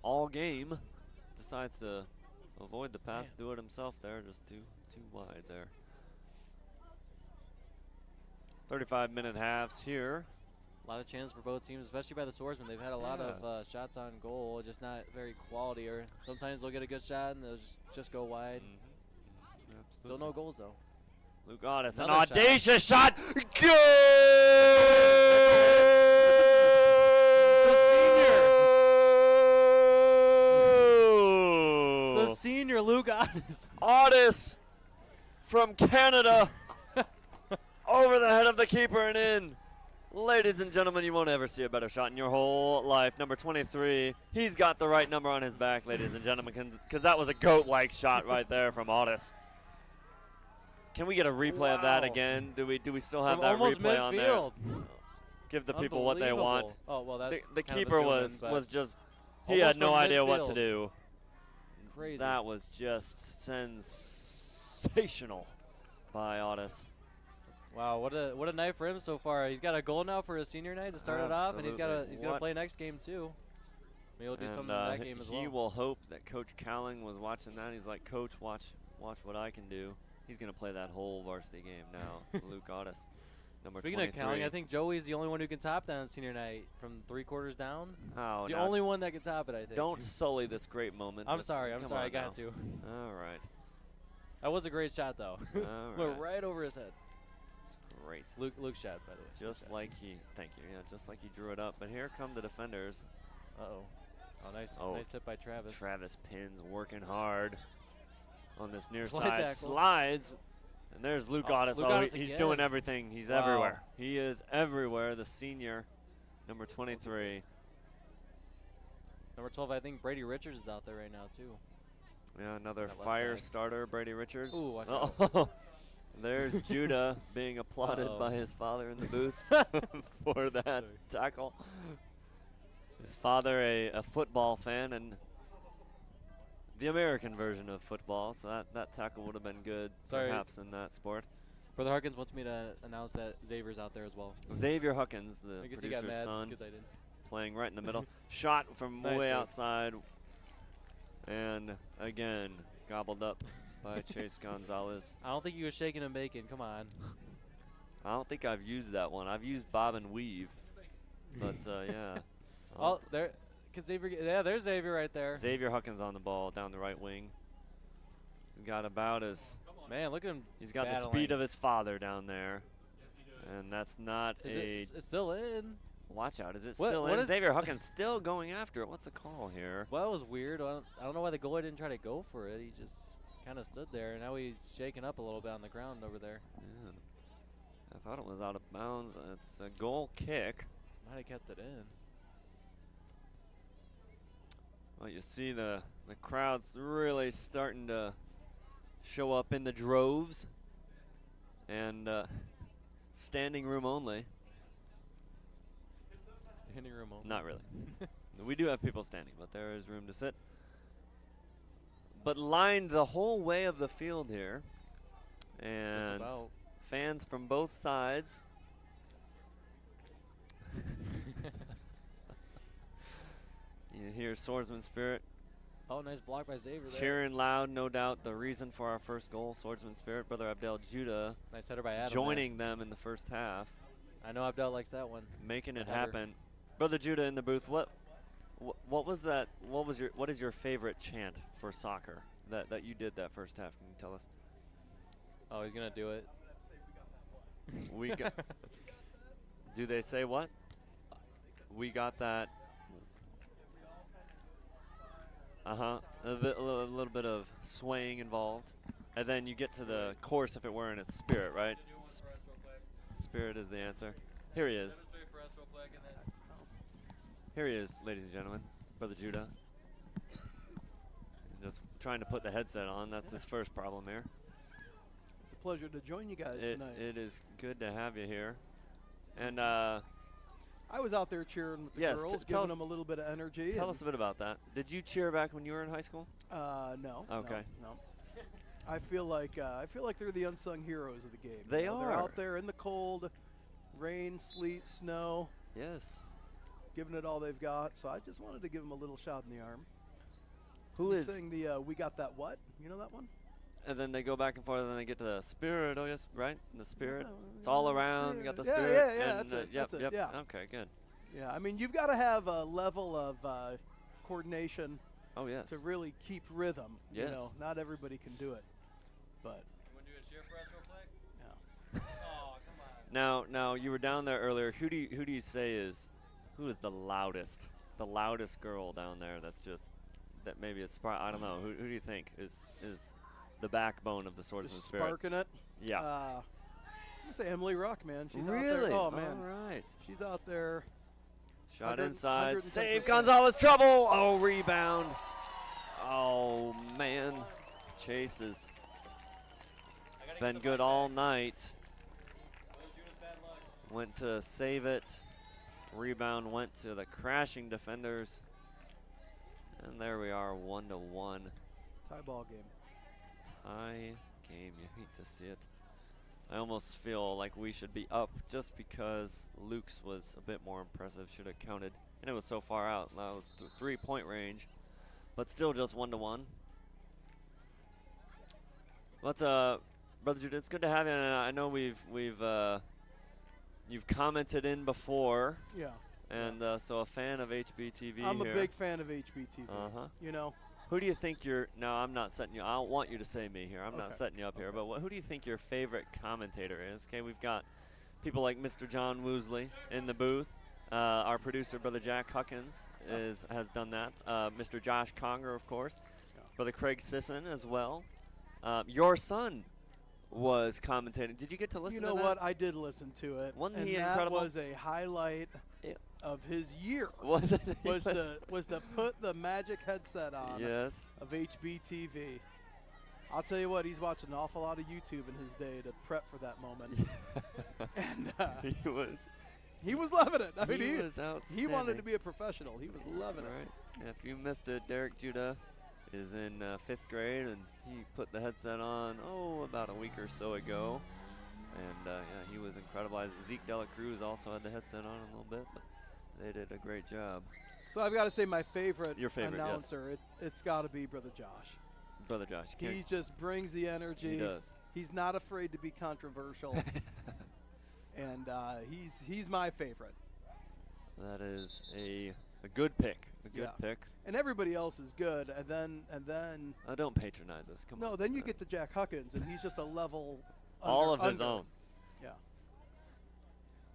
all game. Decides to avoid the pass, do it himself there, just too wide there. 35-minute halves here. A lot of chances for both teams, especially by the Swordsmen. They've had a lot of shots on goal, just not very quality. Or sometimes they'll get a good shot and they'll just go wide. Still no goals though. Luke Addis, an audacious shot. Goal! The senior Luke Addis. Addis from Canada. Over the head of the keeper and in. Ladies and gentlemen, you won't ever see a better shot in your whole life. Number 23. He's got the right number on his back, ladies and gentlemen, because that was a goat-like shot right there from Addis. Can we get a replay of that again? Do we still have that replay on there? Give the people what they want. Oh, well, that's the keeper was just, he had no idea what to do. Crazy. That was just sensational by Addis. Wow, what a night for him so far. He's got a goal now for his senior night to start it off, and he's gonna play next game too. Maybe he'll do something in that game as well. He will hope that Coach Cowling was watching that. He's like, Coach, watch what I can do. He's gonna play that whole varsity game now. Luke Addis, number 23. Speaking of Cowling, I think Joey's the only one who can top that on senior night from 3/4 down. Oh, he's the only one that can top it, I think. Don't sully this great moment. I'm sorry, I got to. All right. That was a great shot though. Went right over his head. Great. Luke shot, by the way. Just like he drew it up. But here come the defenders. Oh, nice tip by Travis. Travis Pins working hard on this near Slide side. tackle. Slides. And there's Luke Addis. He's doing everything. He's everywhere. He is everywhere. The senior, number 23. Number 12, I think Brady Richards is out there right now, too. Yeah, another fire starter, Brady Richards. Ooh, watch out. There's Judah being applauded Uh-oh. by his father in the booth for that tackle. His father, a football fan, and the American version of football, so that tackle would have been good, Sorry. perhaps, in that sport. Brother Harkins wants me to announce that Xavier's out there as well. Xavier Huckins, the I guess he got producer's mad son, because I didn't. playing right in the middle. Shot from Nice way save. outside, and again, gobbled up by Chase Gonzalez. I don't think he was shaking and baking. Come on. I don't think I've used that one. I've used bob and weave, but yeah. Oh, there. Cause Xavier, yeah, there's Xavier right there. Xavier Huckins on the ball down the right wing. He's got about as Man, look at him. he's got the battling. speed of his father down there, and that's not Is it's still in? watch out. Is it What- still what in? is- Xavier Huckins still going after it. What's the call here? Well, that was weird. I don't know why the goalie didn't try to go for it. He just kind of stood there, and now he's shaking up a little bit on the ground over there. Yeah. I thought it was out of bounds. It's a goal kick. Might have kept it in. Well, you see the crowd's really starting to show up in the droves, and standing room only. Standing room only. Not really. We do have people standing, but there is room to sit. But lined the whole way of the field here, and about. fans from both sides. You hear Swordsman Spirit Oh, nice block by Xavier there. cheering loud, no doubt the reason for our first goal. Swordsman Spirit, Brother Abdel Judah Nice header by Adam. joining them in the first half, there. I know Abdel likes that one. making it Header. happen. Brother Judah in the booth, what was that? What is your favorite chant for soccer that you did that first half? Can you tell us? Oh, he's gonna do it. We got. Do they say what? We got that. A little bit of swaying involved, and then you get to the chorus if it were in its spirit, right? Spirit is the answer. Here he is. Here he is, ladies and gentlemen, Brother Judah. Just trying to put the headset on. That's his first problem here. It's a pleasure to join you guys tonight. It is good to have you here, and I was out there cheering with the yes, girls, tell giving us- them a little bit of energy. tell and, us a bit about that. Did you cheer back when you were in high school? No. Okay. No. I feel like they're the unsung heroes of the game. They They're are. out there in the cold, rain, sleet, snow, Yes. giving it all they've got. So I just wanted to give them a little shot in the arm. Who You is? sing the "We Got That What"? You know that one? And then they go back and forth, and then they get to the spirit. Oh yes, right. The spirit. Yeah, It's all yeah, around. You got the yeah, spirit. yeah, yeah, And, that's it, Yep. that's it, Yep. yeah. Okay. Good. Yeah. I mean, you've got to have a level of coordination Oh yes. to really keep rhythm. Yes. You know, not everybody can do it, but You want to do a cheer for us real quick? yeah. Oh, come on. Now you were down there earlier. Who do you say is the loudest girl down there? That's just that maybe it's I don't know. Who do you think is the backbone of the Swordsman Just Spirit? sparking it. Yeah. I'm gonna say Emily Ruck, man. She's really? out there. Oh man, All right. she's out there. Shot 100 inside. 110%. Save Gonzalez. Trouble. Oh, rebound. Oh man. Chase has been good all night. Went to save it. Rebound went to the crashing defenders. And there we are, 1-1. Tie ball game. Tie game. You hate to see it. I almost feel like we should be up just because Luke's was a bit more impressive. Should have counted. And it was so far out. That was 3-point range. But still just 1-1. But Brother Judah, it's good to have you. And I know you've commented in before. Yeah. And so a fan of HBTV I'm here. a big fan of HBTV. Uh-huh. You know, Who do you think no, I'm not setting you. I don't want you to say me here. I'm not Okay. setting you up here. Okay. But who do you think your favorite commentator is? Okay, we've got people like Mr. John Woosley in the booth. Our producer, Brother Jack Huckins, has done that. Mr. Josh Conger, of course. Yeah. Brother Craig Sisson as well. Your son was commentating. Did you get to listen you know to that? what? I did listen to it. Wasn't and he that incredible? was a highlight Yeah. of his year. Was it? was to put the magic headset on Yes. of HBTV I'll tell you what, he's watched an awful lot of YouTube in his day to prep for that moment. And he was loving it. I mean, he was outstanding. he wanted to be a professional. He was loving it. Right. Yeah, if you missed it, Derek Judah is in 5th grade, and he put the headset on, about a week or so ago. And yeah, he was incredible. Zeke Dela Cruz also had the headset on a little bit, but they did a great job. So I've got to say my favorite, Your favorite, yes. announcer, it's got to be Brother Josh. Brother Josh. He just brings the energy. He does. He's not afraid to be controversial. And he's my favorite. That is a good pick. A good pick. And everybody else is good. And then Don't patronize us. Come on. no, then you get to Jack Huckins, and he's just a level all of his under. own. Yeah.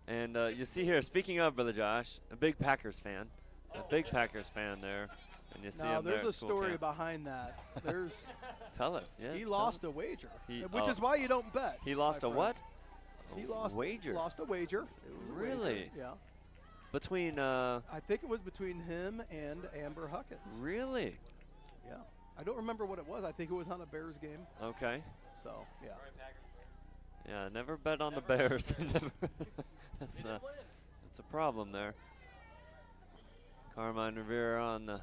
And you see here, speaking of Brother Josh, a big Packers fan. A big Packers fan there. And you see Now, him there there's at a school story camp. behind that. There's Tell us, yes. he tell lost us. a wager, He- which is why you don't bet. He lost my a friend. what? He A lost wager. Lost a wager. It was a wager, Really? Yeah. Between, I think it was between him and Amber Huckins. really? Yeah. I don't remember what it was. I think it was on a Bears game. Okay. So yeah. Yeah, never bet on the Bears. That's a problem there. Carmine Rivera on the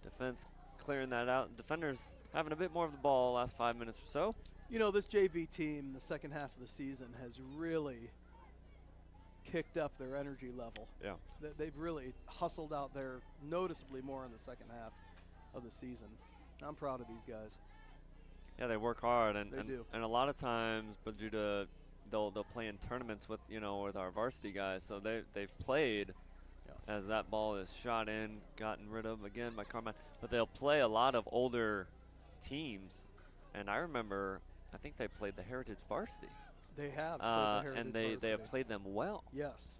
defense, clearing that out. Defenders having a bit more of the ball last 5 minutes or so. You know, this JV team, the second half of the season, has really kicked up their energy level. Yeah. They've really hustled out there noticeably more in the second half of the season. I'm proud of these guys. Yeah, they work hard, and They do. And a lot of times, but due to they'll play in tournaments with with our varsity guys, so they've played as that ball is shot in, gotten rid of again by Carmine. But they'll play a lot of older teams, and I remember I think they played the Heritage Varsity. They have. played the Heritage and they have Varsity. played them well. Yes.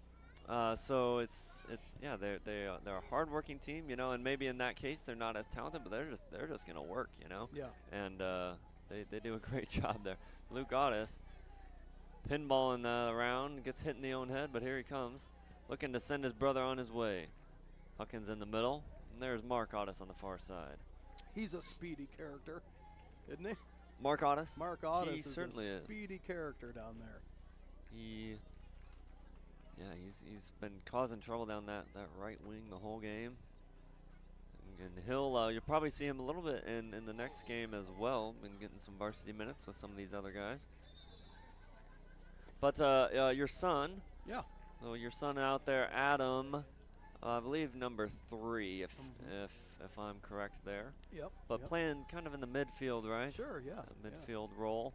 So it's they're a hardworking team, and maybe in that case they're not as talented, but they're just gonna work, Yeah. And they do a great job there. Luke Otis pinballing around, gets hit in the own head, but here he comes, looking to send his brother on his way. Huckins in the middle, and there's Mark Otis on the far side. He's a speedy character, isn't he? Mark Otis? Mark Otis He is certainly a is. speedy character down there. He's been causing trouble down that right wing the whole game. And he'll you'll probably see him a little bit in the next game as well, and getting some varsity minutes with some of these other guys. But your son, Yeah. so your son out there, Adam, I believe number 3, if I'm correct there. Yep. But yep. playing kind of in the midfield, right? Sure. Yeah. A midfield role.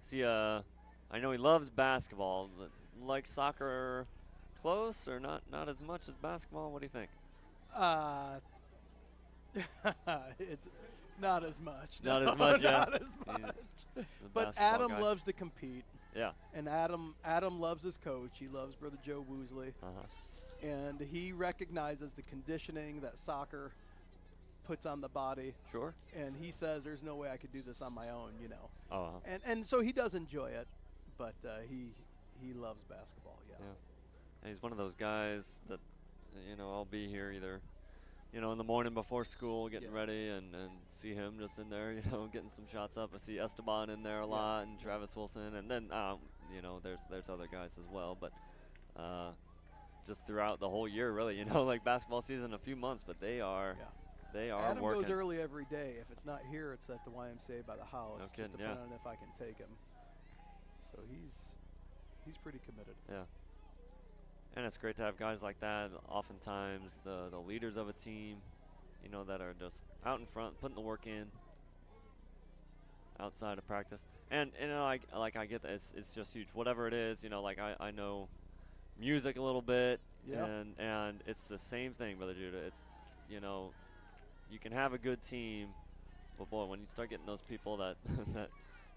See, I know he loves basketball, but like soccer, close or not as much as basketball? What do you think? It's not as much. Not no, as much, yeah. Not as much. But Adam loves to compete. Yeah. And Adam loves his coach. He loves Brother Joe Woosley. And he recognizes the conditioning that soccer puts on the body. Sure. And he says, "There's no way I could do this on my own," And so he does enjoy it, but he loves basketball. Yeah. And he's one of those guys that I'll be here either in the morning before school getting ready and see him just in there getting some shots up. I see Esteban in there a lot and Travis Wilson, and then there's other guys as well, but just throughout the whole year really, like basketball season a few months, but they are Adam working. goes early every day. If it's not here, it's at the YMCA by the house. No just kidding, depending on if I can take him. So he's pretty committed. Yeah. And it's great to have guys like that. Oftentimes, the leaders of a team, that are just out in front, putting the work in, outside of practice. And I get that it's just huge. Whatever it is, I know music a little bit, and it's the same thing, Brother Judah. It's you can have a good team, but boy, when you start getting those people that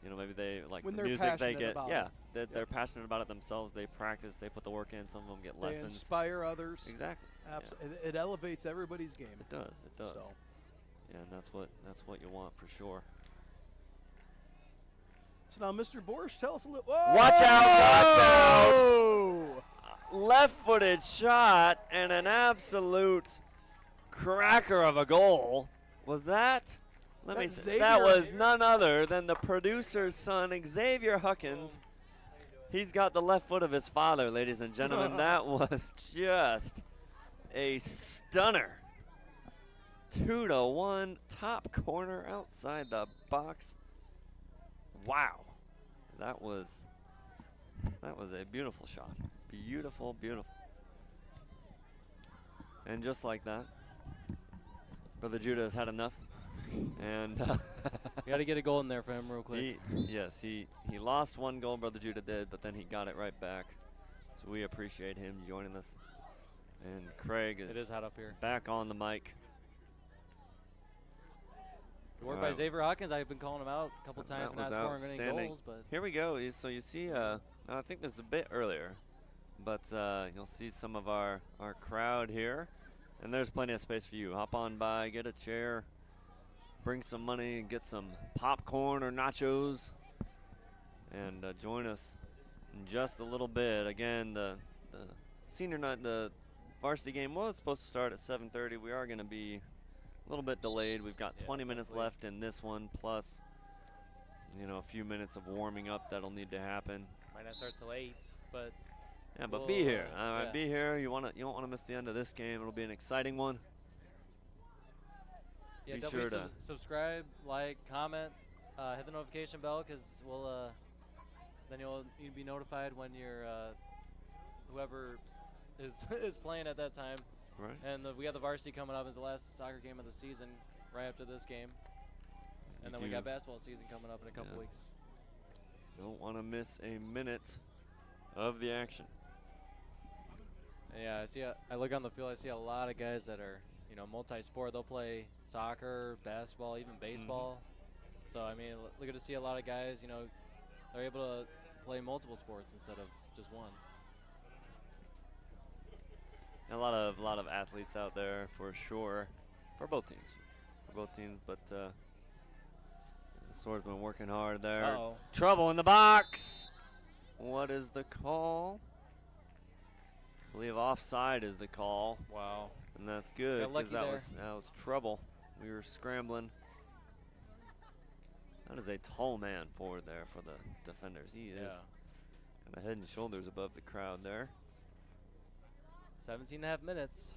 maybe they like when the they're music they passionate get, about it. they're passionate about it themselves. They practice, they put the work in. Some of them get They lessons. inspire others. Exactly. Absolutely. It elevates everybody's game. It does. It does. So. Yeah, and that's what you want for sure. So now, Mr. Borsch, tell us a little. Watch out! Whoa! Left-footed shot and an absolute cracker of a goal. Was that Let me That's say, that Xavier. was none other than the producer's son, Xavier Huckins. He's got the left foot of his father, ladies and gentlemen. That was just a stunner. 2-1, top corner outside the box. Wow, that was a beautiful shot. Beautiful, beautiful. And just like that, Brother Judah has had enough. And You got to get a goal in there for him real quick. he lost one goal, Brother Judah did, but then he got it right back. So we appreciate him joining us. And Craig It is hot up here. back on the mic. Good work All by right. Xavier Hawkins. I've been calling him out a couple times That for not was scoring any outstanding. goals, but Here we go. So you see, I think this is a bit earlier, but you'll see some of our crowd here. And there's plenty of space for you. Hop on by, get a chair, bring some money, and get some popcorn or nachos, and join us in just a little bit. Again, the senior night, the varsity game was supposed to start at 7:30. We are going to be a little bit delayed. We've got 20 minutes hopefully. left in this one, plus a few minutes of warming up that'll need to happen. might not start till 8. But Yeah, but be here. All right, yeah. be here. You don't want to miss the end of this game. It'll be an exciting one. yeah, Be definitely sure to- subscribe, like, comment, hit the notification bell because we'll then you'll be notified when your whoever is playing at that time. Right. And we got the varsity coming up as the last soccer game of the season right after this game. And then we got basketball season coming up in a couple weeks. Don't want to miss a minute of the action. And yeah, I look on the field, I see a lot of guys that are, multi-sport. They'll play soccer, basketball, even baseball. So, I mean, look to see a lot of guys, they're able to play multiple sports instead of just one. A lot of athletes out there for sure, for both teams. But the Swordsmen working hard there. Uh-oh. Trouble in the box. What is the call? I believe offside is the call, Wow. and that's good Got lucky because there. that was trouble. We were scrambling. That is a tall man forward there for the defenders. He is kind of head and shoulders above the crowd there. 17 and a half minutes.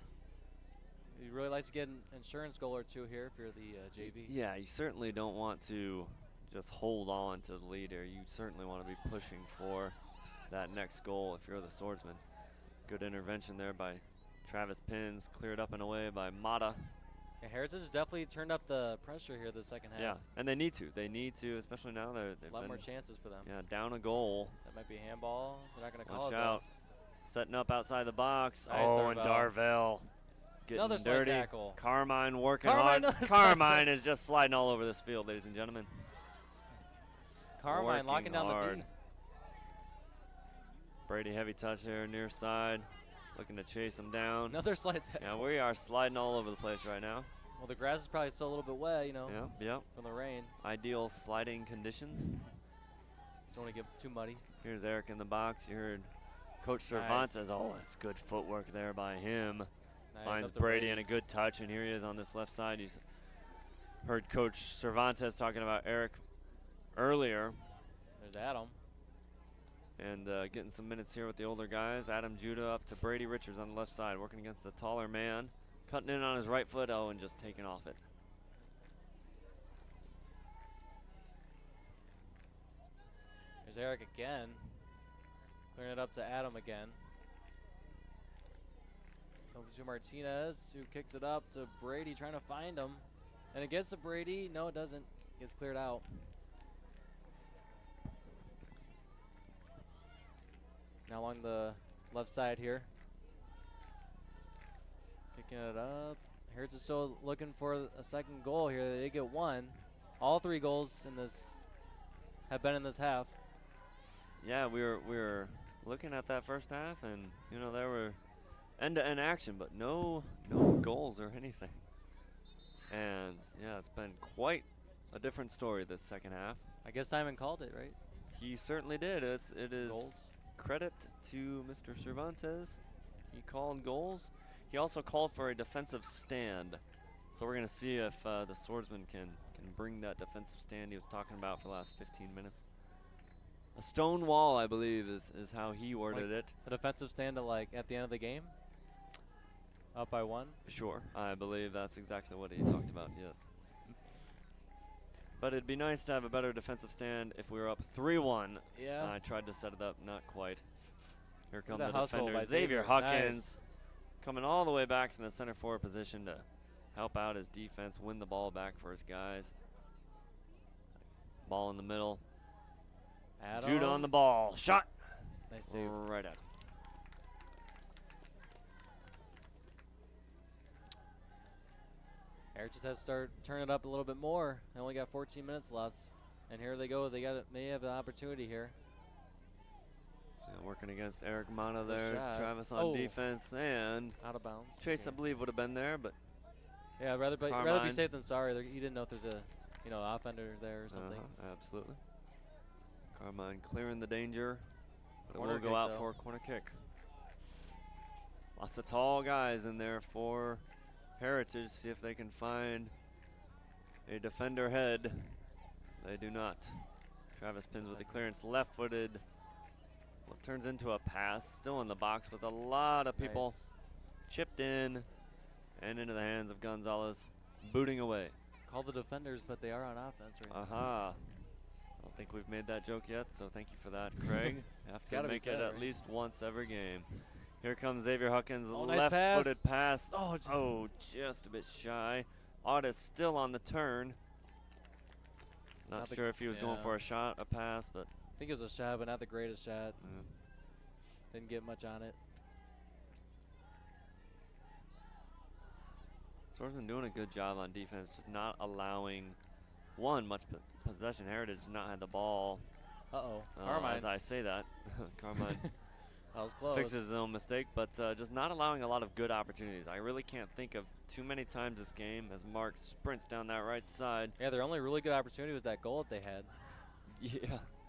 You'd really like to get an insurance goal or two here for the JV. Yeah, you certainly don't want to just hold on to the lead here. You certainly want to be pushing for that next goal if you're the Swordsman. Good intervention there by Travis Pins, cleared up and away by Mata. Yeah, Heritage has definitely turned up the pressure here the second half. Yeah, and they need to. They need to, especially now they've A lot been more chances for them. down a goal. That might be a handball. They're not going to call Watch it. out. Setting up outside the box. Nice, And Darvell. Darvell getting Another slide dirty. tackle. Carmine working Carmine, hard. another slide Carmine is just sliding all over this field, ladies and gentlemen. Carmine Working locking down hard. the D. Brady heavy touch there near side. Looking to chase him down. Another slide tackle. Yeah, we are sliding all over the place right now. Well, the grass is probably still a little bit wet, Yep. from the rain. Ideal sliding conditions. Don't want to get too muddy. Here's Eric in the box. You heard Coach Cervantes. Oh, that's good footwork there by him. Nice, Finds up to Brady and a good touch, and here he is on this left side. He's heard Coach Cervantes talking about Eric earlier, There's Adam. and getting some minutes here with the older guys. Adam Judah up to Brady Richards on the left side, working against the taller man. Cutting in on his right foot, and just taking off it. There's Eric again. Clearing it up to Adam again. Over to Martinez, who kicks it up to Brady, trying to find him. And it gets to Brady. No, it doesn't. Gets cleared out. Now along the left side here. Picking it up. Hertz is still looking for a second goal here. They get one. All 3 goals in this have been in this half. Yeah, we were looking at that first half, and there were end-to-end action, but no goals or anything. And yeah, it's been quite a different story this second half. I guess Simon called it, right? He certainly did. It is Goals. credit to Mr. Cervantes. He called goals. He also called for a defensive stand. So we're going to see if the Swordsman can bring that defensive stand he was talking about for the last 15 minutes. A stone wall, I believe, is how he worded it. A defensive stand at the end of the game? Up by 1? Sure. I believe that's exactly what he talked about, yes. But it'd be nice to have a better defensive stand if we were up 3-1. Yeah. I tried to set it up, not quite. Here come The the hustle defender, by Xavier Xavier. Huckins, Nice. coming all the way back from the center forward position to help out his defense, win the ball back for his guys. Ball in the middle. Judah on the ball. Shot. Nice save. Right at. Eric just has to start turning it up a little bit more. They only got 14 minutes left. And here they go. They have an opportunity here. Yeah, working against Eric Mana Good there. shot. Travis on Oh. defense. And Out of bounds. Chase, I believe, would have been there, but Yeah, I'd rather be Carmine. safe than sorry. You didn't know if there's a offender there or something. Absolutely. Carmine clearing the danger. But it Corner will go kick, out though. for a corner kick. Lots of tall guys in there for Heritage. See if they can find a defender head. They do not. Travis pins with the clearance, left-footed. What turns into a pass. Still in the box with a lot of people chipped in and into the hands of Gonzalez, booting away. Call the defenders, but they are on offense right now. Aha. I don't think we've made that joke yet, so thank you for that, Craig. Have to gotta be make it said, at right? least once every game. Here comes Xavier Huckins, Oh, nice left-footed pass. Oh, Just a bit shy. Audis still on the turn. Not Not the- sure if he was going yeah. for a shot, a pass, but I think it was a shot, but not the greatest shot. Didn't get much on it. Swordsman doing a good job on defense, just not allowing much possession. Heritage did not have the ball. Uh-oh. Carmine. As I say that, Carmine That was close. fixes his own mistake, but just not allowing a lot of good opportunities. I really can't think of too many times this game as Mark sprints down that right side. Yeah, their only really good opportunity was that goal that they had.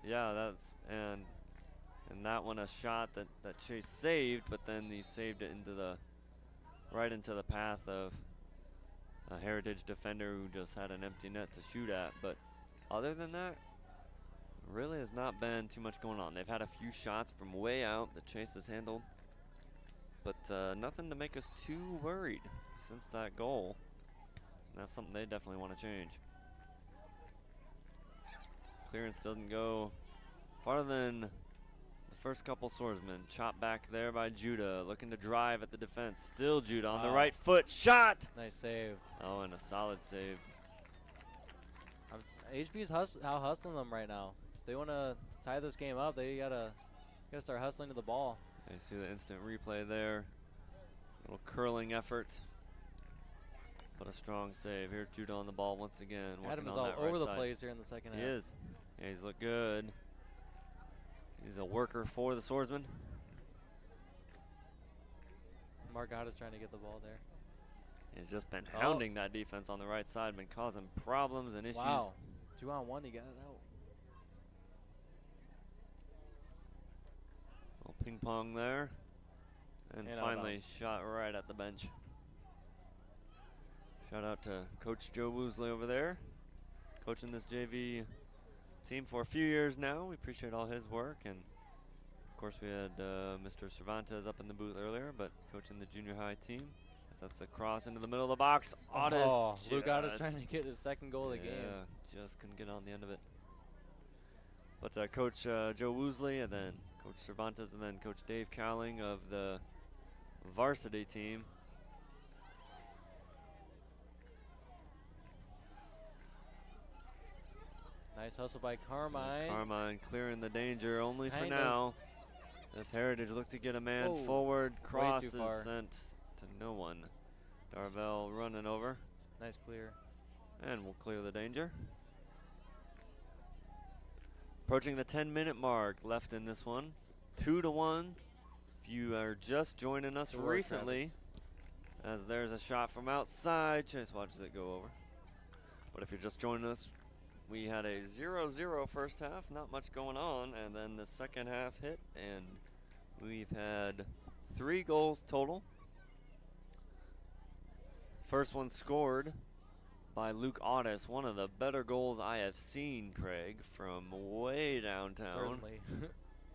Yeah, that's and that one a shot that Chase saved, but then he saved it right into the path of a Heritage defender who just had an empty net to shoot at. But other than that, really has not been too much going on. They've had a few shots from way out that Chase has handled, but nothing to make us too worried since that goal. And that's something they definitely want to change. Clearance doesn't go farther than the first couple Swordsmen. Chopped back there by Judah, looking to drive at the defense. Still Judah on the Wow. right foot. Shot! Nice save. Oh, and a solid save. HB's out hustling them right now. If they want to tie this game up, they gotta start hustling to the ball. You see the instant replay there. Little curling effort, but a strong save. Here Judah on the ball once again. Adam working is on all that over right the side. place here in the second He half. is. Yeah, he's looked good. He's a worker for the Swordsman. Margot's trying to get the ball there. He's just been Oh. hounding that defense on the right side, been causing problems and issues. Wow. 2-on-1, he got it out. Little ping pong there. And And out of finally bounds. shot right at the bench. Shout out to Coach Joe Woosley over there, coaching this JV team for a few years now. We appreciate all his work, and of course we had Mr. Cervantes up in the booth earlier, but coaching the junior high team. That's a cross into the middle of the box. Audis Luke Audis just- trying to get his second goal of the game. Yeah, just couldn't get on the end of it. But Coach Joe Woosley, and then Coach Cervantes, and then Coach Dave Cowling of the varsity team. Nice hustle by Carmine. Carmine clearing the danger only for Kind of. now. This Heritage look to get a man Whoa, forward. Cross too is far. sent to no one. Darvell running over, Nice clear. and we'll clear the danger. Approaching the 10-minute mark left in this one. 2-1. If you are just joining us Good work, recently, as there's a shot from outside. Chase watches it go over. But if you're just joining us, we had a 0-0 first half, not much going on, and then the second half hit, and we've had 3 goals total. First one scored by Luke Otis, one of the better goals I have seen, Craig, from way downtown. Certainly.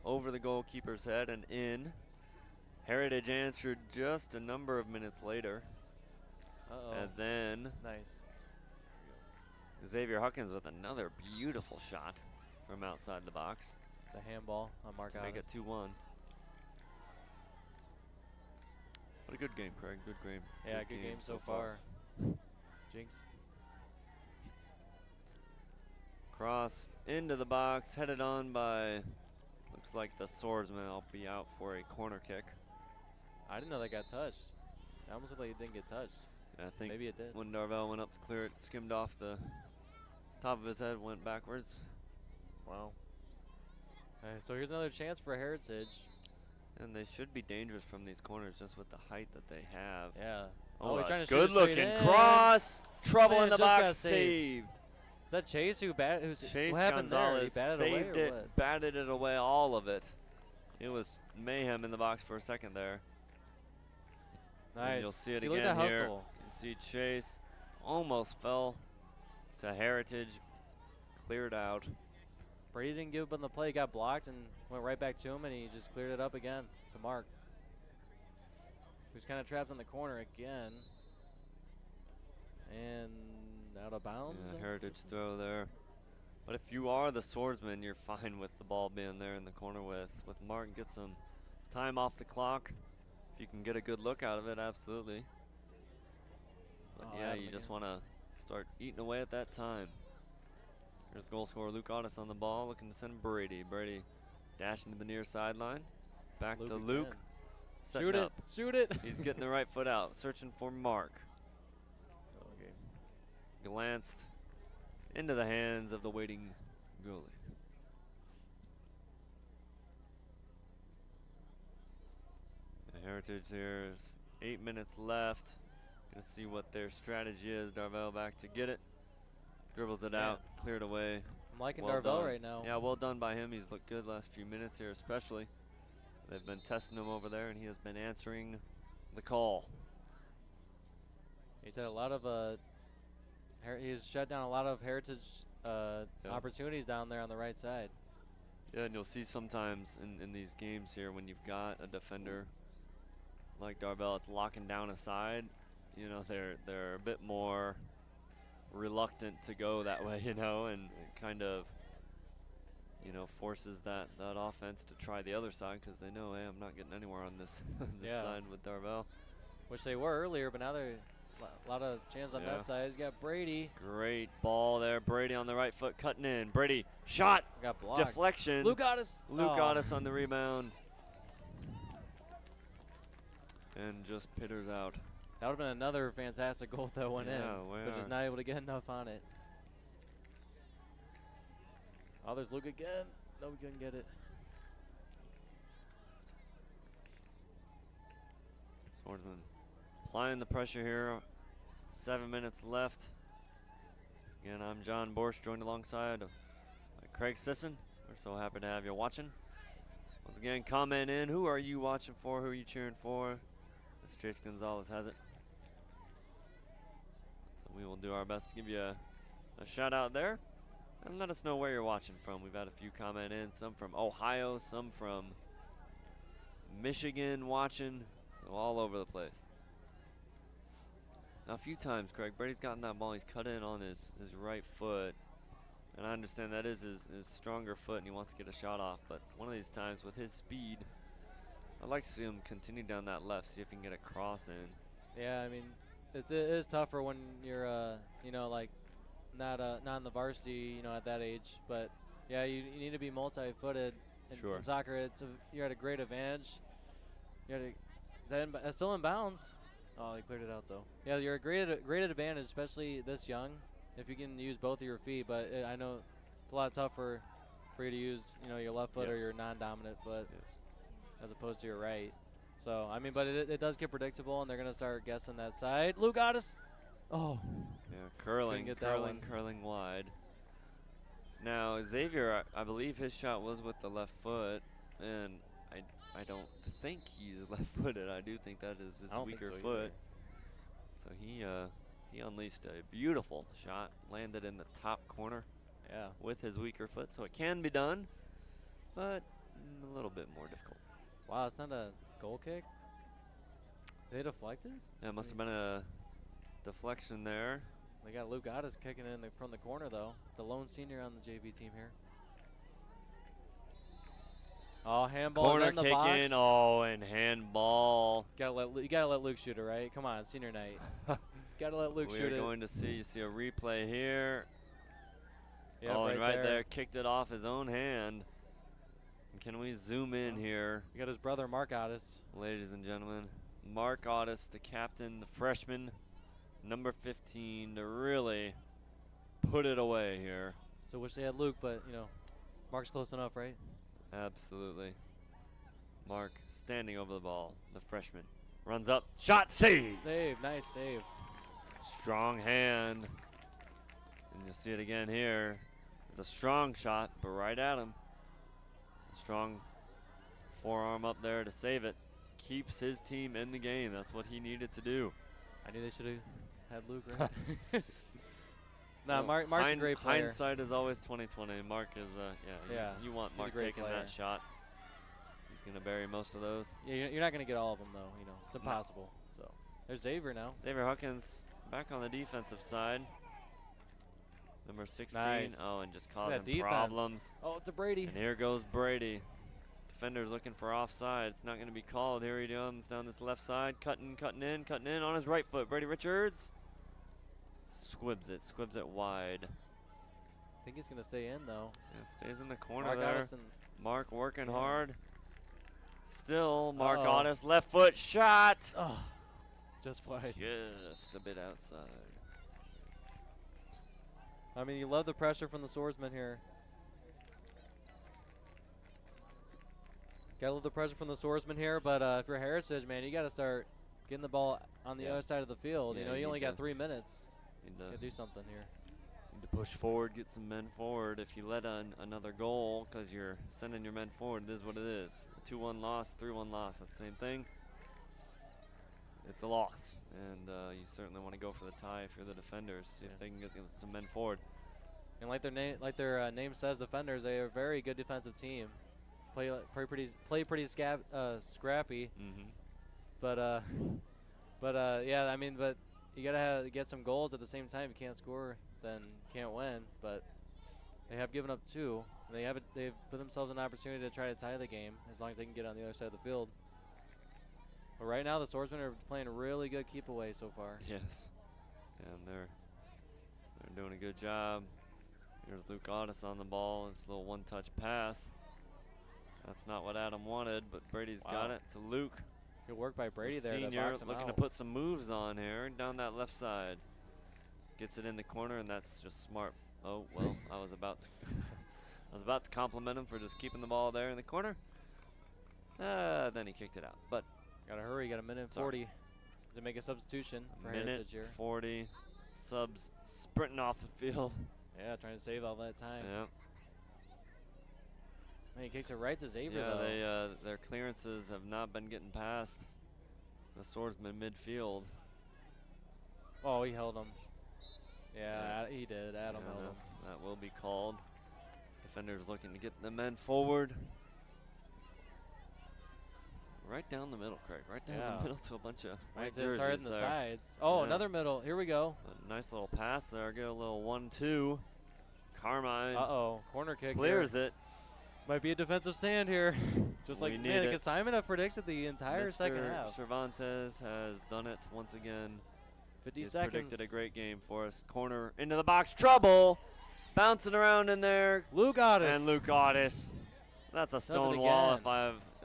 Over the goalkeeper's head and in. Heritage answered just a number of minutes later. Uh-oh. And then Nice. Xavier Huckins with another beautiful shot from outside the box. It's a handball on Mark to make it Alves. 2-1. But a good game, Craig. Good game. Yeah, good game so far. Jinx. Cross into the box, headed on by, looks like the Swordsman. I'll be out for a corner kick. I didn't know that got touched. It almost looked like it didn't get touched. I think Maybe it did. when Darvell went up to clear it, skimmed off the top of his head, went backwards. Wow. So here's another chance for Heritage. And they should be dangerous from these corners just with the height that they have. Yeah. Oh, he's a trying to shoot it good-looking straight in. cross. Trouble Man, in the just got box, saved. Is that Chase who Chase what happened there? He Gonzalez batted away saved or it, what? batted it away, all of it. It was mayhem in the box for a second there. And Nice. you'll see it Look at again that here. hustle. You see Chase almost fell to Heritage, cleared out. Brady didn't give up on the play. He got blocked and went right back to him, and he just cleared it up again to Mark, who's kind of trapped in the corner again. And out of bounds. Yeah, Heritage throw there. But if you are the Swordsman, you're fine with the ball being there in the corner with Mark. Get some time off the clock. If you can get a good look out of it, absolutely. But Oh, yeah, Adam you just again. want to start eating away at that time. There's goal scorer Luke Otis on the ball, looking to send Brady. Brady dashing to the near sideline. Back to Luke. again. Setting Shoot it. up. Shoot it. He's getting the right foot out, searching for Mark. Okay. Glanced into the hands of the waiting goalie. The Heritage here is 8 minutes left. Gonna see what their strategy is. Darvell back to get it. Dribbles it out, cleared away. I'm liking Well Darvell done. right now. Yeah, well done by him. He's looked good last few minutes here, especially. They've been testing him over there, and he has been answering the call. He's had a lot of he's shut down a lot of Heritage opportunities down there on the right side. Yeah, and you'll see sometimes in these games here when you've got a defender like Darvell, it's locking down a side. You know, they're a bit more reluctant to go that way, you know, and it kind of, you know, forces that offense to try the other side because they know, hey, I'm not getting anywhere on this side with Darvell. Which they were earlier, but now they're a lot of chance on that side. He's got Brady. Great ball there. Brady on the right foot cutting in. Brady shot. Got blocked. Deflection. Luke Otis. Luke Otis on the rebound. And just pitters out. That would have been another fantastic goal that went in, we but just not able to get enough on it. Oh, there's Luke again. No, we couldn't get it. Swordsman applying the pressure here. 7 minutes left. Again, I'm John Borsch, joined alongside of Craig Sisson. We're so happy to have you watching. Once again, comment in. Who are you watching for? Who are you cheering for? As Chase Gonzalez has it. So we will do our best to give you a shout out there. And let us know where you're watching from. We've had a few comment in. Some from Ohio, some from Michigan watching. So all over the place. Now a few times, Craig, Brady's gotten that ball. He's cut in on his right foot. And I understand that is his stronger foot and he wants to get a shot off. But one of these times with his speed, I'd like to see him continue down that left, see if he can get a cross in. Yeah, I mean, it is tougher when you're, you know, like not in the varsity, you know, at that age. But yeah, you need to be multi-footed. In soccer, you're at a great advantage. That's still in bounds. Oh, they cleared it out though. Yeah, you're a great advantage, especially this young, if you can use both of your feet. But I know it's a lot tougher for you to use, you know, your left foot or your non-dominant foot as opposed to your right. So I mean, but it does get predictable, and they're gonna start guessing that side. Luke Otis. Oh. Yeah, curling wide. Now Xavier, I believe his shot was with the left foot, and I don't think he's left-footed. I do think that is his weaker foot. So he unleashed a beautiful shot, landed in the top corner with his weaker foot. So it can be done, but a little bit more difficult. Wow, it's not a goal kick? They deflected? Yeah, it must have been a deflection there. They got Luke Otis kicking in from the corner, though. The lone senior on the JV team here. Oh, handball Corner in the kick box. in. Oh, and handball. You gotta let Luke shoot it, right? Come on, senior night. Gotta let Luke shoot it. We're going to see a replay here. Yep, oh, and right there. there, kicked it off his own hand. And can we zoom in here? We got his brother, Mark Otis. Ladies and gentlemen, Mark Otis, the captain, the freshman, number 15, to really put it away here. So wish they had Luke, but, you know, Mark's close enough, right? Absolutely. Mark standing over the ball, the freshman. Runs up, shot, save! Save, nice save. Strong hand. And you'll see it again here. It's a strong shot, but right at him. Strong forearm up there to save it. Keeps his team in the game. That's what he needed to do. I knew they should have had Luke, right? Nah, Mark's a great player. Hindsight is always 2020. Mark is, you want Mark taking player. that shot. He's going to bury most of those. Yeah, you're not going to get all of them, though. You know, it's impossible. No. So there's Xavier now. Xavier Huckins back on the defensive side. Number 16. Nice. Oh, and just causing defense. problems. Oh, it's a Brady. And here goes Brady. Defender's looking for offside. It's not going to be called. Here he comes down this left side. Cutting in on his right foot. Brady Richards. Squibs it wide. I think he's going to stay in, though. Yeah, stays in the corner Mark there. Otis. Mark working hard. Still, Mark Otis, left foot shot. Oh, just wide. Just a bit outside. I mean, you love the pressure from the Swordsmen here. Gotta love the pressure from the Swordsmen here, but if you're Heritage, man, you gotta start getting the ball on the other side of the field. Yeah, you know, you only got 3 minutes. Need to do something here. Need to push forward, get some men forward. If you let another goal because you're sending your men forward, it is what it is. 2-1 loss, 3-1 loss, that's the same thing. It's a loss, and you certainly want to go for the tie if you're the defenders. See if they can get some men forward. And like their name says, defenders, they are a very good defensive team. Play pretty scrappy. Mm-hmm. But yeah, I mean, but you gotta get some goals at the same time. If you can't score, then you can't win. But they have given up 2. And they've put themselves an opportunity to try to tie the game as long as they can get on the other side of the field. But right now, the Swordsmen are playing a really good keep away so far. Yes, and they're doing a good job. Here's Luke Otis on the ball. It's a little one-touch pass. That's not what Adam wanted, but Brady's got it. So Luke, good work by Brady there. Senior, to box him looking out. to put some moves on here down that left side. Gets it in the corner, and that's just smart. Oh well, I was about to compliment him for just keeping the ball there in the corner. Then he kicked it out, but. Gotta hurry, got a minute and 40 to make a substitution for Heritage here. 40, subs sprinting off the field. Yeah, trying to save all that time. Yeah. Man, he kicks it right to Xavier, yeah, though. their clearances have not been getting past the Swordsman midfield. Oh, he held him. Yeah, he did. Adam held him. That will be called. Defenders looking to get the men forward. Right down the middle, Craig. Right down the middle to a bunch of white jerseys started in the sides. Oh, another middle. Here we go. A nice little pass there. Get a little 1-2. Carmine. Corner kick. Clears it. Might be a defensive stand here. Just like Simon have predicted the entire second half. Cervantes has done it once again. 50 He's seconds. predicted a great game for us. Corner into the box. Trouble. Bouncing around in there. Luke Otis. And Luke Otis. That's a stone wall if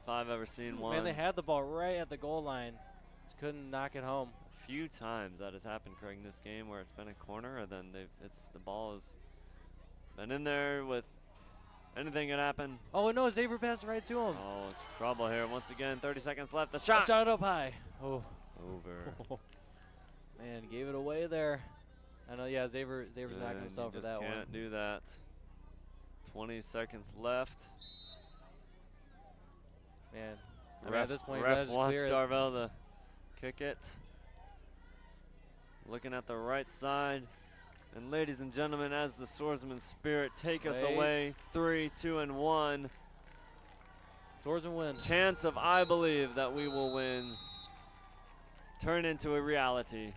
I've ever seen one. Man, they had the ball right at the goal line. Just couldn't knock it home. A few times that has happened, Craig, in this game where it's been a corner and then the ball has been in there with anything can happen. Oh, no, Xavier passed it right to him. Oh, it's trouble here. Once again, 30 seconds left. The shot. Shot it up high. Oh. Over. Man, gave it away there. I know, yeah, Xavier's knocking himself for that one. Can't do that. 20 seconds left. Man, at this point, ref wants clear Darvell to kick it. looking at the right side. And ladies and gentlemen, as the Swordsman spirit take us Wait. away, 3, 2, and 1. Swordsmen win. Chance of I believe that we will win turn into a reality.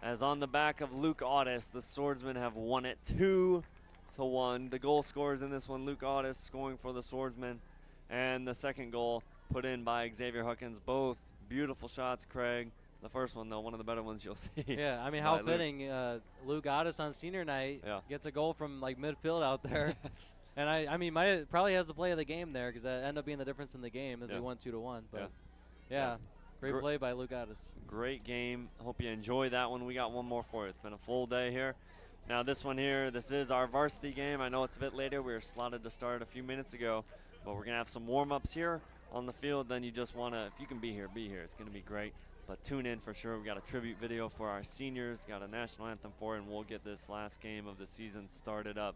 As on the back of Luke Audis, the Swordsmen have won it 2-1. The goal scorers in this one, Luke Audis scoring for the Swordsmen, and the second goal put in by Xavier Huckins. Both beautiful shots, Craig. The first one, though, one of the better ones you'll see. Yeah, I mean, how by Luke. fitting. Luke Addis on senior night gets a goal from like midfield out there. And I mean, probably has the play of the game there because that ended up being the difference in the game as we won 2-1. But yeah, great play by Luke Addis. Great game. Hope you enjoyed that one. We got one more for you. It's been a full day here. Now this one here, this is our varsity game. I know it's a bit later. We were slotted to start a few minutes ago, but we're gonna have some warm-ups here on the field. Then you just wanna, if you can be here, be here. It's gonna be great. But tune in for sure. We got a tribute video for our seniors, got a national anthem for it, and we'll get this last game of the season started up.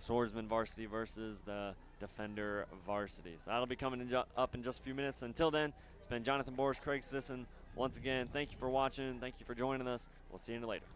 Swordsman varsity versus the Defender varsity. So that'll be coming up in just a few minutes. Until then, it's been Jonathan Boris, Craig Sisson. Once again, thank you for watching. Thank you for joining us. We'll see you later.